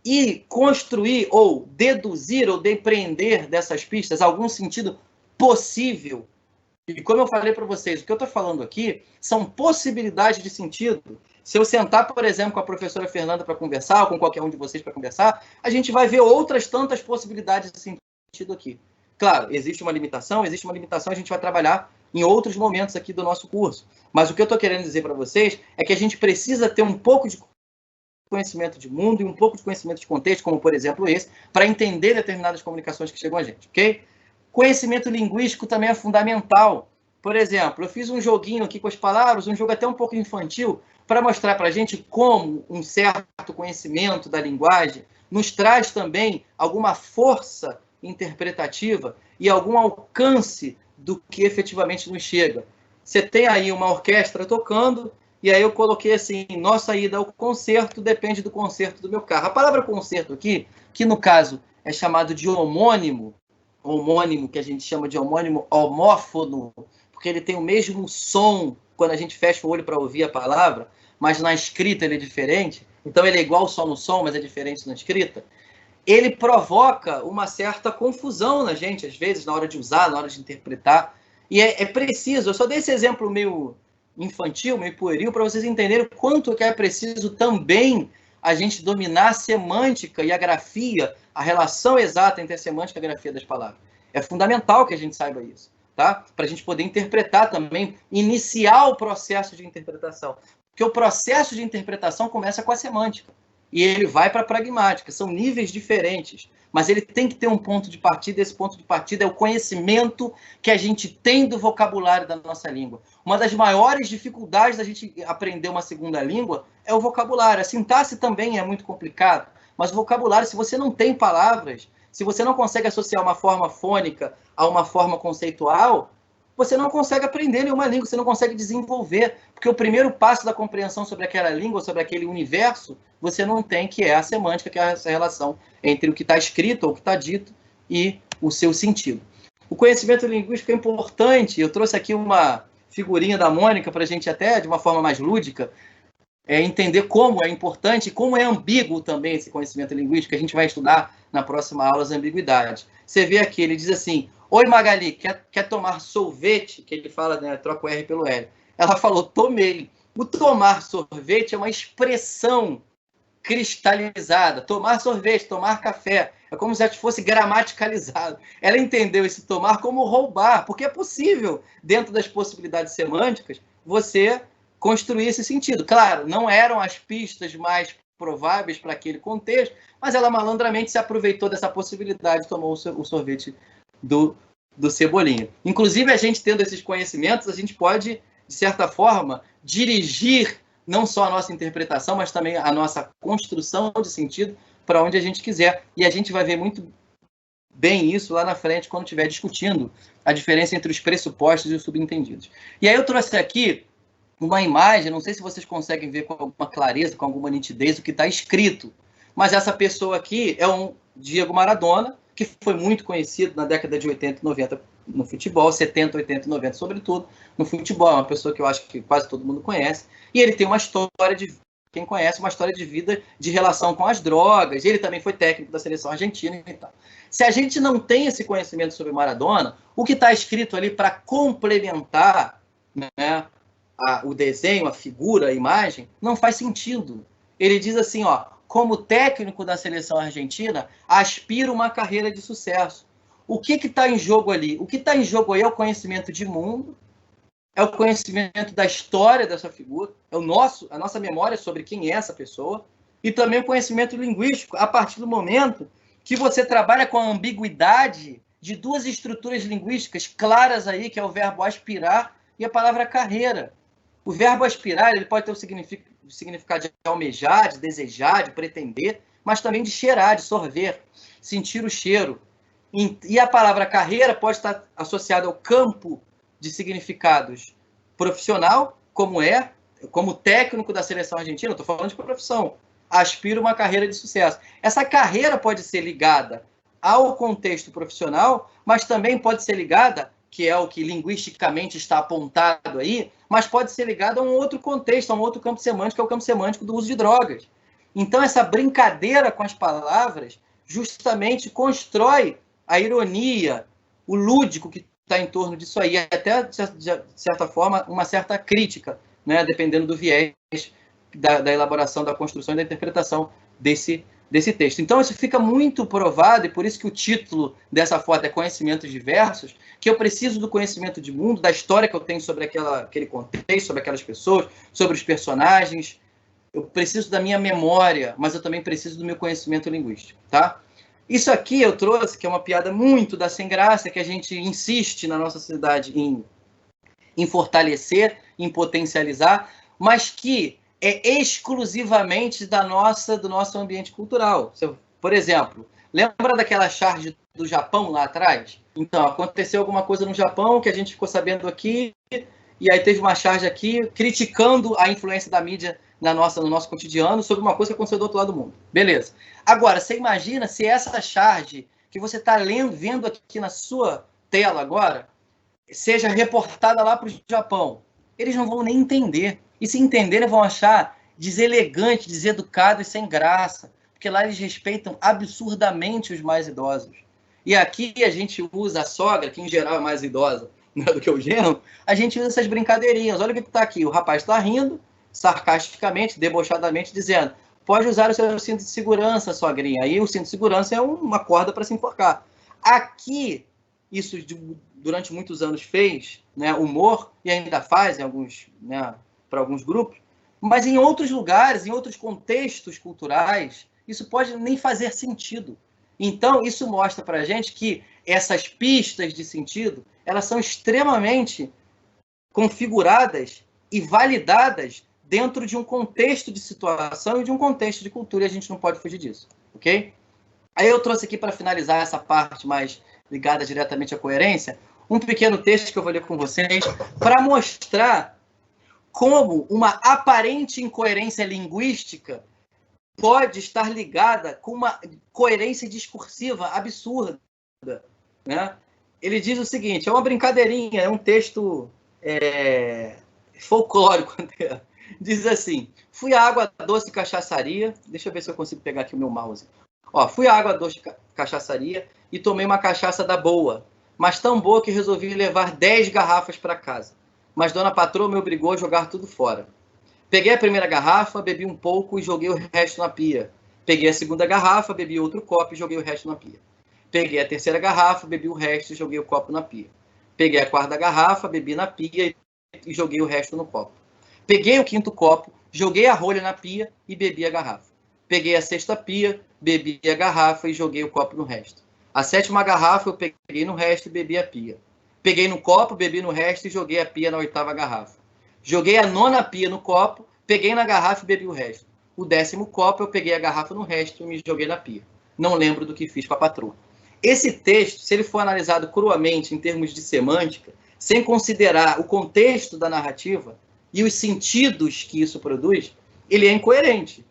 e construir, ou deduzir, ou depreender dessas pistas algum sentido possível? E como eu falei para vocês, o que eu estou falando aqui são possibilidades de sentido. Se eu sentar, por exemplo, com a professora Fernanda para conversar, ou com qualquer um de vocês para conversar, a gente vai ver outras tantas possibilidades de sentido aqui. Claro, existe uma limitação, a gente vai trabalhar em outros momentos aqui do nosso curso. Mas o que eu estou querendo dizer para vocês é que a gente precisa ter um pouco de conhecimento de mundo e um pouco de conhecimento de contexto, como por exemplo esse, para entender determinadas comunicações que chegam a gente, ok? Conhecimento linguístico também é fundamental. Por exemplo, eu fiz um joguinho aqui com as palavras, um jogo até um pouco infantil, para mostrar para a gente como um certo conhecimento da linguagem nos traz também alguma força interpretativa e algum alcance do que efetivamente nos chega. Você tem aí uma orquestra tocando, e aí eu coloquei assim, nossa ida ao concerto depende do concerto do meu carro. A palavra concerto aqui, que no caso é chamado de homônimo, que a gente chama de homônimo homófono, porque ele tem o mesmo som quando a gente fecha o olho para ouvir a palavra, mas na escrita ele é diferente. Então ele é igual só no som, mas é diferente na escrita. Ele provoca uma certa confusão na gente, às vezes, na hora de usar, na hora de interpretar. E é preciso, eu só dei esse exemplo meio infantil, meio pueril, para vocês entenderem o quanto que é preciso também a gente dominar a semântica e a grafia, a relação exata entre a semântica e a grafia das palavras. É fundamental que a gente saiba isso, tá? Para a gente poder interpretar também, iniciar o processo de interpretação. Porque o processo de interpretação começa com a semântica e ele vai para a pragmática. São níveis diferentes, mas ele tem que ter um ponto de partida. Esse ponto de partida é o conhecimento que a gente tem do vocabulário da nossa língua. Uma das maiores dificuldades da gente aprender uma segunda língua é o vocabulário. A sintaxe também é muito complicado, mas o vocabulário, se você não tem palavras, se você não consegue associar uma forma fônica a uma forma conceitual, você não consegue aprender nenhuma língua, você não consegue desenvolver, porque o primeiro passo da compreensão sobre aquela língua, sobre aquele universo, você não tem, que é a semântica, que é essa relação entre o que está escrito ou o que está dito e o seu sentido. O conhecimento linguístico é importante. Eu trouxe aqui uma figurinha da Mônica para a gente, até de uma forma mais lúdica, entender como é importante e como é ambíguo também esse conhecimento linguístico, que a gente vai estudar na próxima aula, as ambiguidades. Você vê aqui, ele diz assim: oi, Magali, quer tomar sorvete? Que ele fala, né, troca o R pelo L. Ela falou, tomei. O tomar sorvete é uma expressão cristalizada. Tomar sorvete, tomar café. É como se fosse gramaticalizado. Ela entendeu esse tomar como roubar, porque é possível, dentro das possibilidades semânticas, você construir esse sentido. Claro, não eram as pistas mais prováveis para aquele contexto, mas ela malandramente se aproveitou dessa possibilidade e tomou o sorvete do Cebolinha. Inclusive, a gente tendo esses conhecimentos, a gente pode, de certa forma, dirigir não só a nossa interpretação, mas também a nossa construção de sentido para onde a gente quiser. E a gente vai ver muito bem isso lá na frente, quando estiver discutindo a diferença entre os pressupostos e os subentendidos. E aí eu trouxe aqui uma imagem, não sei se vocês conseguem ver com alguma clareza, com alguma nitidez, o que está escrito. Mas essa pessoa aqui é um Diego Maradona, que foi muito conhecido na década de 80 e 90 no futebol, 70, 80 e 90 sobretudo, no futebol. É uma pessoa que eu acho que quase todo mundo conhece. E ele tem uma história de quem conhece, uma história de vida de relação com as drogas. Ele também foi técnico da seleção argentina e tal. Se a gente não tem esse conhecimento sobre Maradona, o que está escrito ali para complementar, né, o desenho, a figura, a imagem, não faz sentido. Ele diz assim, ó, como técnico da seleção argentina, aspira uma carreira de sucesso. O que está em jogo ali? O que está em jogo aí é o conhecimento de mundo, é o conhecimento da história dessa figura, é a nossa memória sobre quem é essa pessoa, e também o conhecimento linguístico, a partir do momento que você trabalha com a ambiguidade de duas estruturas linguísticas claras aí, que é o verbo aspirar e a palavra carreira. O verbo aspirar, ele pode ter o significado de almejar, de desejar, de pretender, mas também de cheirar, de sorver, sentir o cheiro. E a palavra carreira pode estar associada ao campo de significados profissional, como técnico da seleção argentina, estou falando de profissão, aspira uma carreira de sucesso. Essa carreira pode ser ligada ao contexto profissional, mas também pode ser ligada, que é o que linguisticamente está apontado aí, mas pode ser ligada a um outro contexto, a um outro campo semântico, que é o campo semântico do uso de drogas. Então, essa brincadeira com as palavras justamente constrói a ironia, o lúdico que está em torno disso aí, até, de certa forma, uma certa crítica, né, dependendo do viés da elaboração, da construção e da interpretação desse texto. Então, isso fica muito provado, e por isso que o título dessa foto é Conhecimentos Diversos, que eu preciso do conhecimento de mundo, da história que eu tenho sobre aquele contexto, sobre aquelas pessoas, sobre os personagens. Eu preciso da minha memória, mas eu também preciso do meu conhecimento linguístico, tá? Isso aqui eu trouxe, que é uma piada muito da sem graça, que a gente insiste na nossa sociedade em fortalecer, em potencializar, mas que é exclusivamente do nosso ambiente cultural. Por exemplo, lembra daquela charge do Japão lá atrás? Então, aconteceu alguma coisa no Japão que a gente ficou sabendo aqui, e aí teve uma charge aqui criticando a influência da mídia no nosso cotidiano sobre uma coisa que aconteceu do outro lado do mundo. Beleza. Agora, você imagina se essa charge que você está vendo aqui na sua tela agora, seja reportada lá para o Japão. Eles não vão nem entender. E se entenderem, vão achar deselegante, deseducado e sem graça. Porque lá eles respeitam absurdamente os mais idosos. E aqui a gente usa a sogra, que em geral é mais idosa, né, do que o genro, a gente usa essas brincadeirinhas. Olha o que está aqui. O rapaz está rindo, sarcasticamente, debochadamente, dizendo: pode usar o seu cinto de segurança, sogrinha. Aí o cinto de segurança é uma corda para se enforcar. Aqui, isso durante muitos anos fez, né, humor, e ainda faz para alguns grupos, mas em outros lugares, em outros contextos culturais, isso pode nem fazer sentido. Então, isso mostra para a gente que essas pistas de sentido, elas são extremamente configuradas e validadas dentro de um contexto de situação e de um contexto de cultura, e a gente não pode fugir disso, ok? Aí eu trouxe aqui para finalizar essa parte mais ligada diretamente à coerência, um pequeno texto que eu vou ler com vocês para mostrar como uma aparente incoerência linguística pode estar ligada com uma coerência discursiva absurda, né? Ele diz o seguinte, é uma brincadeirinha, é um texto folclórico. Diz assim: fui à Água Doce Cachaçaria, deixa eu ver se eu consigo pegar aqui o meu mouse. Ó, fui à Água Doce Cachaçaria e tomei uma cachaça da boa, mas tão boa que resolvi levar 10 garrafas para casa. Mas dona patroa me obrigou a jogar tudo fora. Peguei a primeira garrafa, bebi um pouco e joguei o resto na pia. Peguei a segunda garrafa, bebi outro copo e joguei o resto na pia. Peguei a terceira garrafa, bebi o resto e joguei o copo na pia. Peguei a quarta garrafa, bebi na pia e joguei o resto no copo. Peguei o quinto copo, joguei a rolha na pia e bebi a garrafa. Peguei a sexta pia, bebi a garrafa e joguei o copo no resto. A sétima garrafa eu peguei no resto e bebi a pia. Peguei no copo, bebi no resto e joguei a pia na oitava garrafa. Joguei a nona pia no copo, peguei na garrafa e bebi o resto. O 10º copo eu peguei a garrafa no resto e me joguei na pia. Não lembro do que fiz com a patroa. Esse texto, se ele for analisado cruamente em termos de semântica, sem considerar o contexto da narrativa e os sentidos que isso produz, ele é incoerente.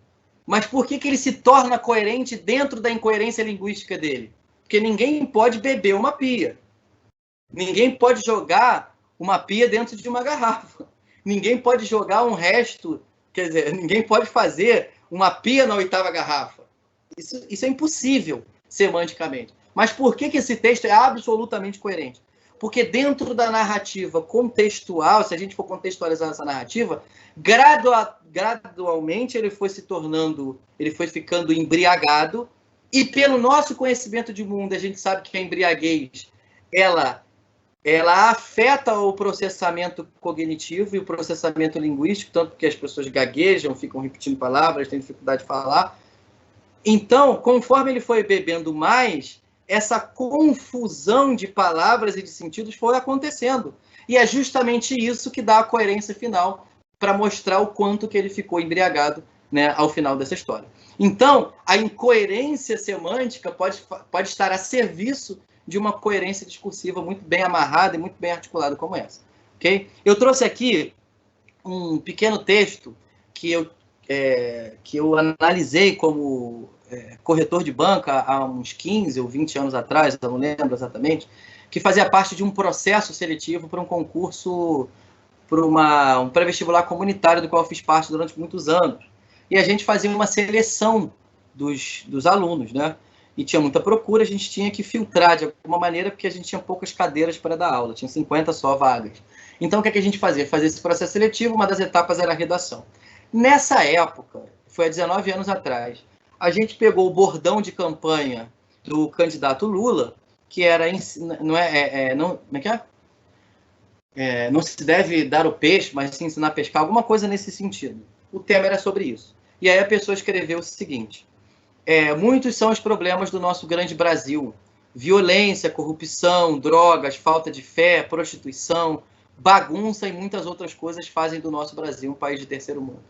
Mas por que ele se torna coerente dentro da incoerência linguística dele? Porque ninguém pode beber uma pia. Ninguém pode jogar uma pia dentro de uma garrafa. Ninguém pode jogar um resto Quer dizer, ninguém pode fazer uma pia na 8ª garrafa. Isso é impossível, semanticamente. Mas por que esse texto é absolutamente coerente? Porque dentro da narrativa contextual, se a gente for contextualizar essa narrativa, gradualmente ele foi ficando embriagado, e pelo nosso conhecimento de mundo, a gente sabe que a embriaguez, ela afeta o processamento cognitivo e o processamento linguístico, tanto que as pessoas gaguejam, ficam repetindo palavras, têm dificuldade de falar. Então, conforme ele foi bebendo mais, essa confusão de palavras e de sentidos foi acontecendo. E é justamente isso que dá a coerência final para mostrar o quanto que ele ficou embriagado, né, ao final dessa história. Então, a incoerência semântica pode estar a serviço de uma coerência discursiva muito bem amarrada e muito bem articulada como essa. Okay? Eu trouxe aqui um pequeno texto que eu analisei como corretor de banca há uns 15 ou 20 anos atrás, eu não lembro exatamente, que fazia parte de um processo seletivo para um concurso, para um pré-vestibular comunitário do qual eu fiz parte durante muitos anos. E a gente fazia uma seleção dos alunos, né? E tinha muita procura, a gente tinha que filtrar de alguma maneira, porque a gente tinha poucas cadeiras para dar aula, tinha 50 só vagas. Então, o que a gente fazia? Fazia esse processo seletivo, uma das etapas era a redação. Nessa época, foi há 19 anos atrás, a gente pegou o bordão de campanha do candidato Lula, que era, não se deve dar o peixe, mas sim ensinar a pescar, alguma coisa nesse sentido. O tema era sobre isso. E aí a pessoa escreveu o seguinte: muitos são os problemas do nosso grande Brasil. Violência, corrupção, drogas, falta de fé, prostituição, bagunça e muitas outras coisas fazem do nosso Brasil um país de terceiro mundo.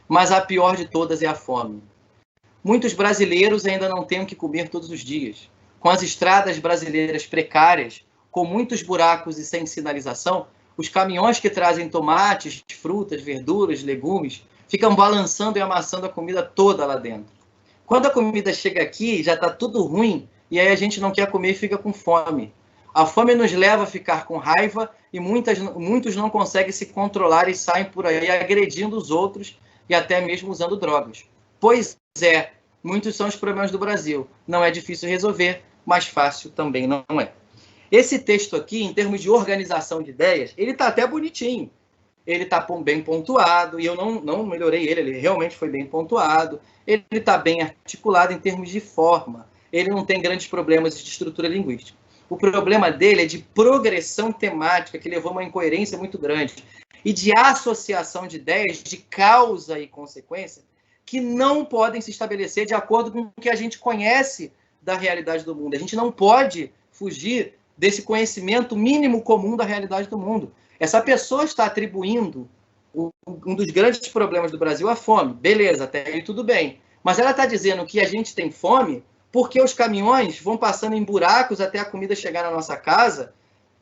Mas a pior de todas é a fome. Muitos brasileiros ainda não têm o que comer todos os dias. Com as estradas brasileiras precárias, com muitos buracos e sem sinalização, os caminhões que trazem tomates, frutas, verduras, legumes, ficam balançando e amassando a comida toda lá dentro. Quando a comida chega aqui, já está tudo ruim, e aí a gente não quer comer e fica com fome. A fome nos leva a ficar com raiva e muitos não conseguem se controlar e saem por aí agredindo os outros e até mesmo usando drogas. Pois é, muitos são os problemas do Brasil. Não é difícil resolver, mas fácil também não é. Esse texto aqui, em termos de organização de ideias, ele está até bonitinho. Ele está bem pontuado, e eu não melhorei ele realmente foi bem pontuado. Ele está bem articulado em termos de forma. Ele não tem grandes problemas de estrutura linguística. O problema dele é de progressão temática, que levou a uma incoerência muito grande, e de associação de ideias de causa e consequência, que não podem se estabelecer de acordo com o que a gente conhece da realidade do mundo. A gente não pode fugir desse conhecimento mínimo comum da realidade do mundo. Essa pessoa está atribuindo um dos grandes problemas do Brasil à fome. Beleza, até aí tudo bem. Mas ela está dizendo que a gente tem fome porque os caminhões vão passando em buracos até a comida chegar na nossa casa,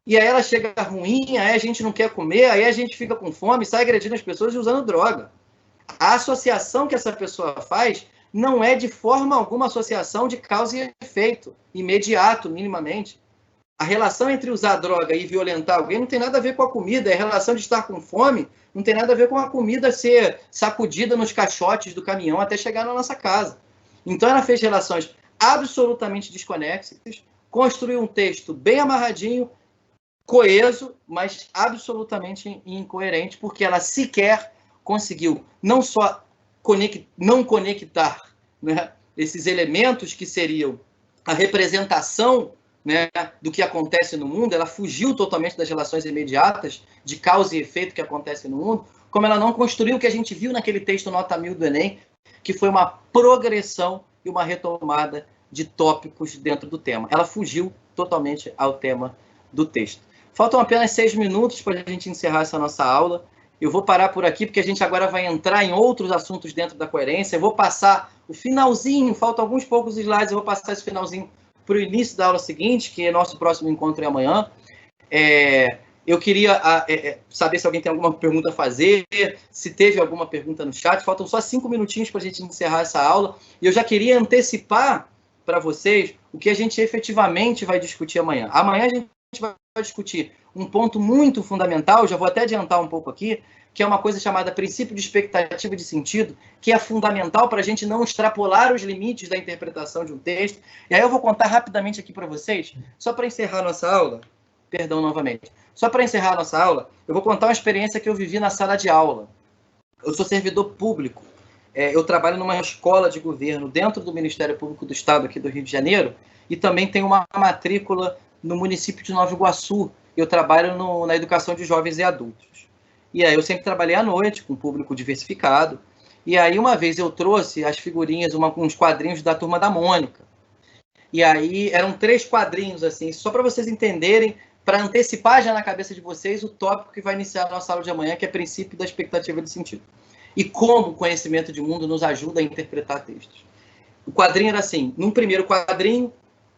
e aí ela chega ruim, aí a gente não quer comer, aí a gente fica com fome, sai agredindo as pessoas e usando droga. A associação que essa pessoa faz não é de forma alguma associação de causa e efeito, imediato, minimamente. A relação entre usar droga e violentar alguém não tem nada a ver com a comida, a relação de estar com fome não tem nada a ver com a comida ser sacudida nos caixotes do caminhão até chegar na nossa casa. Então ela fez relações absolutamente desconexas, construiu um texto bem amarradinho, coeso, mas absolutamente incoerente, porque ela sequer conseguiu não só não conectar, né, esses elementos que seriam a representação, né, do que acontece no mundo. Ela fugiu totalmente das relações imediatas de causa e efeito que acontece no mundo, como ela não construiu o que a gente viu naquele texto nota 1000 do Enem, que foi uma progressão e uma retomada de tópicos dentro do tema. Ela fugiu totalmente ao tema do texto. Faltam apenas 6 minutos para a gente encerrar essa nossa aula. Eu vou parar por aqui, porque a gente agora vai entrar em outros assuntos dentro da coerência. Eu vou passar o finalzinho, faltam alguns poucos slides, eu vou passar esse finalzinho para o início da aula seguinte, que é nosso próximo encontro é amanhã. Eu queria saber se alguém tem alguma pergunta a fazer, se teve alguma pergunta no chat. Faltam só 5 minutinhos para a gente encerrar essa aula. E eu já queria antecipar para vocês o que a gente efetivamente vai discutir amanhã. Amanhã a gente vai discutir um ponto muito fundamental, já vou até adiantar um pouco aqui, que é uma coisa chamada princípio de expectativa de sentido, que é fundamental para a gente não extrapolar os limites da interpretação de um texto. E aí eu vou contar rapidamente aqui para vocês, só para encerrar nossa aula, perdão novamente, só para encerrar nossa aula, eu vou contar uma experiência que eu vivi na sala de aula. Eu sou servidor público, eu trabalho numa escola de governo dentro do Ministério Público do Estado aqui do Rio de Janeiro, e também tenho uma matrícula no município de Nova Iguaçu. Eu trabalho na educação de jovens e adultos. E aí eu sempre trabalhei à noite, com público diversificado. E aí uma vez eu trouxe as figurinhas, uns quadrinhos da Turma da Mônica. E aí eram 3 quadrinhos, assim, só para vocês entenderem, para antecipar já na cabeça de vocês o tópico que vai iniciar a nossa aula de amanhã, que é princípio da expectativa de sentido. E como o conhecimento de mundo nos ajuda a interpretar textos. O quadrinho era assim, num primeiro quadrinho,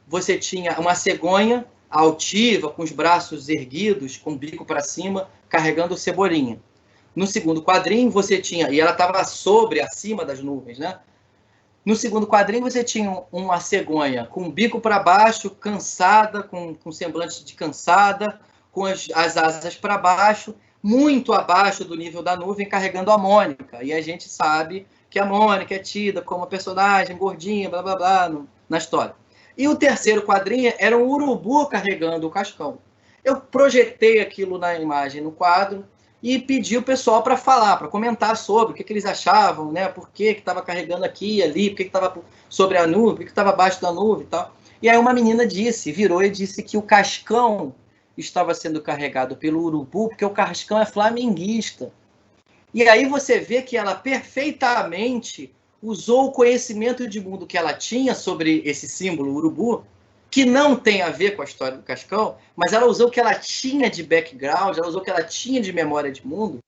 você tinha uma cegonha altiva, com os braços erguidos, com o bico para cima, carregando cebolinha. No segundo quadrinho, você tinha, e ela estava acima das nuvens, né? No segundo quadrinho, você tinha uma cegonha com o bico para baixo, cansada, com semblante de cansada, com as asas para baixo, muito abaixo do nível da nuvem, carregando a Mônica. E a gente sabe que a Mônica é tida como uma personagem gordinha, blá, blá, blá, na história. E o terceiro quadrinho era um urubu carregando o cascão. Eu projetei aquilo na imagem, no quadro, e pedi o pessoal para falar, para comentar sobre o que eles achavam, né? Por que estava carregando aqui e ali, por que estava sobre a nuvem, por que estava abaixo da nuvem e tal. E aí uma menina virou e disse que o cascão estava sendo carregado pelo urubu, porque o cascão é flamenguista. E aí você vê que ela perfeitamente usou o conhecimento de mundo que ela tinha sobre esse símbolo urubu, que não tem a ver com a história do cascão, mas ela usou o que ela tinha de background, ela usou o que ela tinha de memória de mundo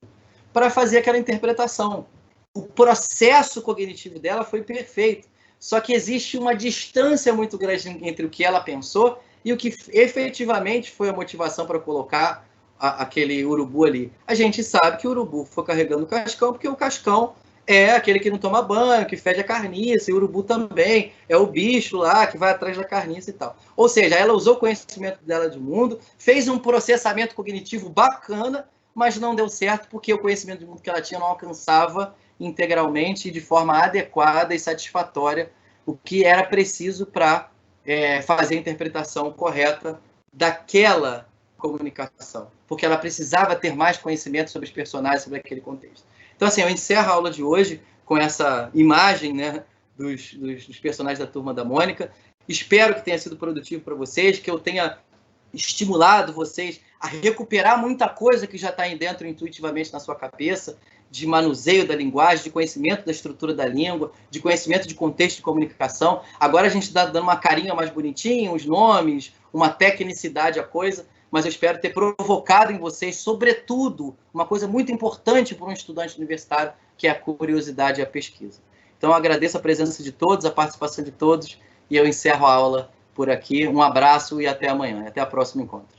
para fazer aquela interpretação. O processo cognitivo dela foi perfeito, só que existe uma distância muito grande entre o que ela pensou e o que efetivamente foi a motivação para colocar aquele urubu ali. A gente sabe que o urubu foi carregando o cascão porque o cascão é aquele que não toma banho, que fede a carniça, e o urubu também é o bicho lá que vai atrás da carniça e tal. Ou seja, ela usou o conhecimento dela de mundo, fez um processamento cognitivo bacana, mas não deu certo porque o conhecimento de mundo que ela tinha não alcançava integralmente e de forma adequada e satisfatória o que era preciso para fazer a interpretação correta daquela comunicação, porque ela precisava ter mais conhecimento sobre os personagens, sobre aquele contexto. Então, assim, eu encerro a aula de hoje com essa imagem, né, dos personagens da Turma da Mônica. Espero que tenha sido produtivo para vocês, que eu tenha estimulado vocês a recuperar muita coisa que já está aí dentro intuitivamente na sua cabeça, de manuseio da linguagem, de conhecimento da estrutura da língua, de conhecimento de contexto de comunicação. Agora a gente está dando uma carinha mais bonitinha, os nomes, uma tecnicidade à coisa, mas eu espero ter provocado em vocês, sobretudo, uma coisa muito importante para um estudante universitário, que é a curiosidade e a pesquisa. Então, eu agradeço a presença de todos, a participação de todos, e eu encerro a aula por aqui. Um abraço e até amanhã. Até o próximo encontro.